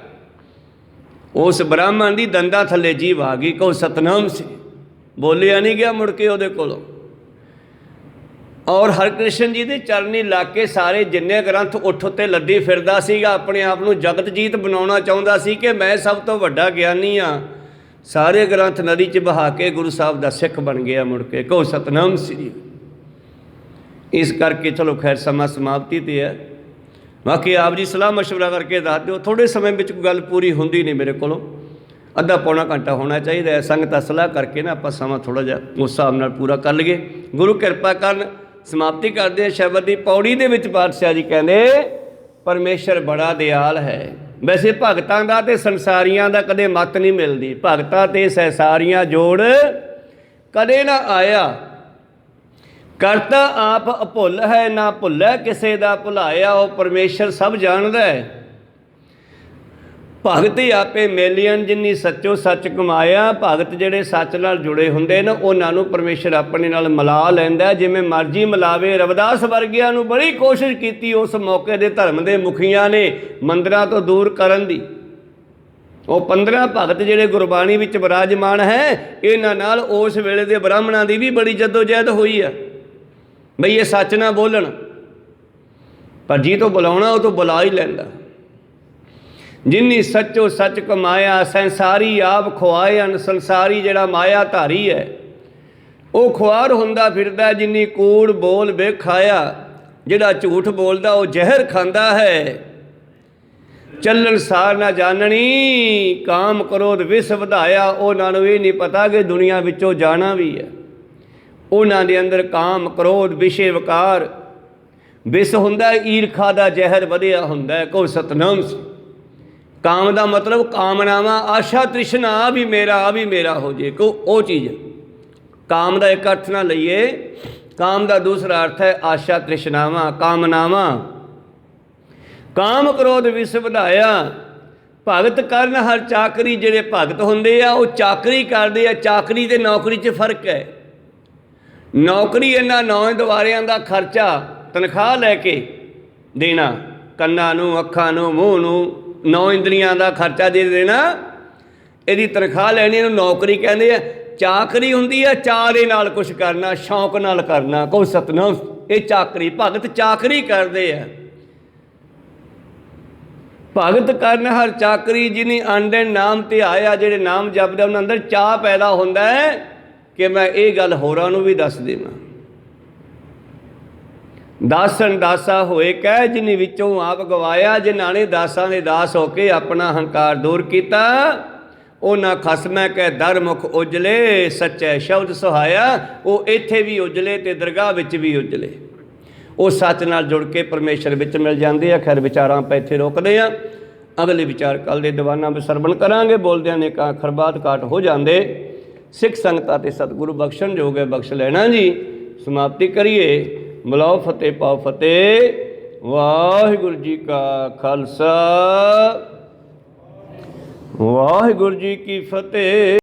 ਉਸ ਬ੍ਰਾਹਮਣ ਦੀ ਦੰਦਾਂ ਥੱਲੇ ਜੀਭ ਆ ਗਈ, ਕਹੋ ਸਤਨਾਮ ਸੀ। ਬੋਲਿਆ ਨਹੀਂ ਗਿਆ ਮੁੜ ਕੇ ਉਹਦੇ ਕੋਲੋਂ। ਔਰ ਹਰਿਕ੍ਰਿਸ਼ਨ ਜੀ ਦੇ ਚਰਨੀ ਲੱਗ ਕੇ ਸਾਰੇ ਜਿੰਨੇ ਗ੍ਰੰਥ ਉੱਠ ਉੱਤੇ ਲੱਦੀ ਫਿਰਦਾ ਸੀਗਾ, ਆਪਣੇ ਆਪ ਨੂੰ ਜਗਤ ਜੀਤ ਬਣਾਉਣਾ ਚਾਹੁੰਦਾ ਸੀ ਕਿ ਮੈਂ ਸਭ ਤੋਂ ਵੱਡਾ ਗਿਆਨੀ ਹਾਂ। ਸਾਰੇ ਗ੍ਰੰਥ ਨਦੀ 'ਚ ਬਹਾ ਕੇ ਗੁਰੂ ਸਾਹਿਬ ਦਾ ਸਿੱਖ ਬਣ ਗਿਆ ਮੁੜ ਕੇ, ਕਹੋ ਸਤਨਾਮ ਸ੍ਰੀ। ਇਸ ਕਰਕੇ ਚਲੋ ਖੈਰ ਸਮਾਂ ਸਮਾਪਤੀ 'ਤੇ ਹੈ। ਬਾਕੀ ਆਪ ਜੀ ਸਲਾਹ ਮਸ਼ਵਰਾ ਕਰਕੇ ਦੱਸ ਦਿਓ। ਥੋੜ੍ਹੇ ਸਮੇਂ ਵਿੱਚ ਕੋਈ ਗੱਲ ਪੂਰੀ ਹੁੰਦੀ ਨਹੀਂ ਮੇਰੇ ਕੋਲੋਂ, ਅੱਧਾ ਪੌਣਾ ਘੰਟਾ ਹੋਣਾ ਚਾਹੀਦਾ ਹੈ। ਸੰਗਤ ਸਲਾਹ ਕਰਕੇ ਨਾ ਆਪਾਂ ਸਮਾਂ ਥੋੜ੍ਹਾ ਜਿਹਾ ਉਸ ਹਿਸਾਬ ਨਾਲ ਪੂਰਾ ਕਰ ਲਈਏ। ਗੁਰੂ ਕਿਰਪਾ ਕਰਨ। ਸਮਾਪਤੀ ਕਰਦੇ ਹਾਂ ਸ਼ਬਦ ਦੀ। ਪੌੜੀ ਦੇ ਵਿੱਚ ਪਾਤਸ਼ਾਹ ਜੀ ਕਹਿੰਦੇ ਪਰਮੇਸ਼ਰ ਬੜਾ ਦਿਆਲ ਹੈ। ਵੈਸੇ ਭਗਤਾਂ ਦਾ ਤੇ ਸੰਸਾਰੀਆਂ ਦਾ ਕਦੇ ਮੱਤ ਨਹੀਂ ਮਿਲਦੀ। ਭਗਤਾਂ ਤੇ ਸੰਸਾਰੀਆਂ ਜੋੜ ਕਦੇ ਨਾ ਆਇਆ। ਕਰਤਾ ਆਪ ਅਭੁੱਲ ਹੈ, ਨਾ ਭੁੱਲੈ ਕਿਸੇ ਦਾ ਭੁਲਾਇਆ। ਉਹ ਪਰਮੇਸ਼ਰ ਸਭ ਜਾਣਦਾ ਹੈ। ਭਗਤ ਹੀ ਆਪੇ ਮੇਲੀਆਂ, ਜਿੰਨੀ ਸੱਚੋ ਸੱਚ ਕਮਾਇਆ। ਭਗਤ ਜਿਹੜੇ ਸੱਚ ਨਾਲ ਜੁੜੇ ਹੁੰਦੇ ਨੇ ਉਹਨਾਂ ਨੂੰ ਪਰਮੇਸ਼ਰ ਆਪਣੇ ਨਾਲ ਮਿਲਾ ਲੈਂਦਾ, ਜਿਵੇਂ ਮਰਜ਼ੀ ਮਿਲਾਵੇ। ਰਵਿਦਾਸ ਵਰਗਿਆਂ ਨੂੰ ਬੜੀ ਕੋਸ਼ਿਸ਼ ਕੀਤੀ ਉਸ ਮੌਕੇ ਦੇ ਧਰਮ ਦੇ ਮੁਖੀਆਂ ਨੇ ਮੰਦਿਰਾਂ ਤੋਂ ਦੂਰ ਕਰਨ ਦੀ। ਉਹ 15 ਭਗਤ ਜਿਹੜੇ ਗੁਰਬਾਣੀ ਵਿੱਚ ਵਿਰਾਜਮਾਨ ਹੈ, ਇਹਨਾਂ ਨਾਲ ਉਸ ਵੇਲੇ ਦੇ ਬ੍ਰਾਹਮਣਾਂ ਦੀ ਵੀ ਬੜੀ ਜਦੋਜਹਿਦ ਹੋਈ ਆ ਬਈ ਇਹ ਸੱਚ ਨਾ ਬੋਲਣ, ਪਰ ਜੀ ਤੋਂ ਬੁਲਾਉਣਾ ਉਹ ਤੋਂ ਬੁਲਾ ਹੀ ਲੈਂਦਾ। ਜਿਨੀ ਸੱਚੋ ਸੱਚ ਕਮਾਇਆ, ਸੰਸਾਰੀ ਆਪ ਖੁਆਇਨ। ਸੰਸਾਰੀ ਜਿਹੜਾ ਮਾਇਆ ਧਾਰੀ ਹੈ ਉਹ ਖੁਆਰ ਹੁੰਦਾ ਫਿਰਦਾ। ਜਿਨੀ ਕੂੜ ਬੋਲ ਵੇਖਾਇਆ, ਜਿਹੜਾ ਝੂਠ ਬੋਲਦਾ ਉਹ ਜ਼ਹਿਰ ਖਾਂਦਾ ਹੈ। ਚੱਲਣ ਸਾਰ ਨਾ ਜਾਣਨੀ, ਕਾਮ ਕ੍ਰੋਧ ਵਿਸ ਵਧਾਇਆ। ਉਹਨਾਂ ਨੂੰ ਇਹ ਨਹੀਂ ਪਤਾ ਕਿ ਦੁਨੀਆ ਵਿੱਚੋਂ ਜਾਣਾ ਵੀ ਹੈ। ਉਹਨਾਂ ਦੇ ਅੰਦਰ ਕਾਮ ਕ੍ਰੋਧ ਵਿਸ਼ੇ ਵਿਕਾਰ ਵਿਸ ਹੁੰਦਾ, ਈਰਖਾ ਦਾ ਜ਼ਹਿਰ ਵਧਿਆ ਹੁੰਦਾ। ਕਹੋ ਸਤਨਾਮ। ਕਾਮ ਦਾ ਮਤਲਬ ਕਾਮਨਾਵਾਂ, ਆਸ਼ਾ ਤ੍ਰਿਸ਼ਨਾ, ਆ ਵੀ ਮੇਰਾ ਹੋ ਜੇ, ਕੋ ਉਹ ਚੀਜ਼। ਕਾਮ ਦਾ ਇੱਕ ਅਰਥ ਨਾ ਲਈਏ, ਕਾਮ ਦਾ ਦੂਸਰਾ ਅਰਥ ਹੈ ਆਸ਼ਾ ਤ੍ਰਿਸ਼ਨਾਵਾਂ, ਕਾਮਨਾਵਾਂ। ਕਾਮ ਕ੍ਰੋਧ ਵਿਸ ਵਧਾਇਆ। ਭਗਤ ਕਰਨ ਹਰ ਚਾਕਰੀ। ਜਿਹੜੇ ਭਗਤ ਹੁੰਦੇ ਆ ਉਹ ਚਾਕਰੀ ਕਰਦੇ ਆ। ਚਾਕਰੀ ਤੇ ਨੌਕਰੀ 'ਚ ਫਰਕ ਹੈ। ਨੌਕਰੀ ਇਹਨਾਂ 9 ਦੁਆਰਿਆਂ ਦਾ ਖਰਚਾ ਤਨਖਾਹ ਲੈ ਕੇ ਦੇਣਾ, ਕੰਨਾਂ ਨੂੰ, ਅੱਖਾਂ ਨੂੰ, ਮੂੰਹ ਨੂੰ, 9 ਇੰਦਰੀਆਂ ਦਾ ਖਰਚਾ ਦੇ ਦੇਣਾ, ਇਹਦੀ ਤਨਖਾਹ ਲੈਣੀ, ਇਹਨੂੰ ਨੌਕਰੀ ਕਹਿੰਦੇ ਆ। ਚਾਕਰੀ ਹੁੰਦੀ ਆ ਚਾਅ ਦੇ ਨਾਲ ਕੁਛ ਕਰਨਾ, ਸ਼ੌਂਕ ਨਾਲ ਕਰਨਾ। ਕਹੋ ਸਤਨਾਮ। ਇਹ ਚਾਕਰੀ, ਭਗਤ ਚਾਕਰੀ ਕਰਦੇ ਆ। ਭਗਤ ਕਰਨ ਹਰ ਚਾਕਰੀ, ਜਿਨੀ ਆਂਡੇ ਨਾਮ ਤੇ ਆਇਆ। ਜਿਹੜੇ ਨਾਮ ਜਪਦੇ ਉਹਨਾਂ ਅੰਦਰ ਚਾਅ ਪੈਦਾ ਹੁੰਦਾ ਹੈ ਕਿ ਮੈਂ ਇਹ ਗੱਲ ਹੋਰਾਂ ਨੂੰ ਵੀ ਦੱਸ ਦੇਵਾਂ। ਦਾਸਨ ਦਾਸਾ ਹੋਏ ਕਹਿ, ਜਿਨੀ ਵਿੱਚੋਂ ਆਪ ਗਵਾਇਆ। ਜਿਨ੍ਹਾਂ ਨੇ ਦਾਸਾਂ ਦੇ ਦਾਸ ਹੋ ਕੇ ਆਪਣਾ ਹੰਕਾਰ ਦੂਰ ਕੀਤਾ, ਉਹਨਾਂ ਖਸਮੈ ਕਹਿ ਦਰ ਮੁਖ ਉਜਲੇ। ਸੱਚੇ ਸ਼ਬਦ ਸੁਹਾਇਆ। ਉਹ ਇੱਥੇ ਵੀ ਉਜਲੇ ਤੇ ਦਰਗਾਹ ਵਿੱਚ ਵੀ ਉਜਲੇ। ਉਹ ਸੱਚ ਨਾਲ ਜੁੜ ਕੇ ਪਰਮੇਸ਼ਰ ਵਿੱਚ ਮਿਲ ਜਾਂਦੇ ਆ। ਖੈਰ ਵਿਚਾਰਾਂ ਆਪਾਂ ਇੱਥੇ ਰੋਕਦੇ ਆ। ਅਗਲੇ ਵਿਚਾਰ ਕੱਲ੍ਹ ਦੇ ਦੀਵਾਨਾਂ ਵਿੱਚ ਸਰਵਣ ਕਰਾਂਗੇ। ਬੋਲਦਿਆਂ ਨੇ ਕਾ ਖਰਬਾਤ ਕਾਟ ਹੋ ਜਾਂਦੇ। ਸਿੱਖ ਸੰਗਤਾਂ ਤੇ ਸਤਿਗੁਰੂ ਬਖਸ਼ਣ ਜੋਗ ਹੈ, ਬਖਸ਼ ਲੈਣਾ ਜੀ। ਸਮਾਪਤੀ ਕਰੀਏ। ਬੁਲਾਓ ਫਤਿਹ ਪਾਓ ਫਤਿਹ। ਵਾਹਿਗੁਰੂ ਜੀ ਕਾ ਖਾਲਸਾ, ਵਾਹਿਗੁਰੂ ਜੀ ਕੀ ਫਤਿਹ।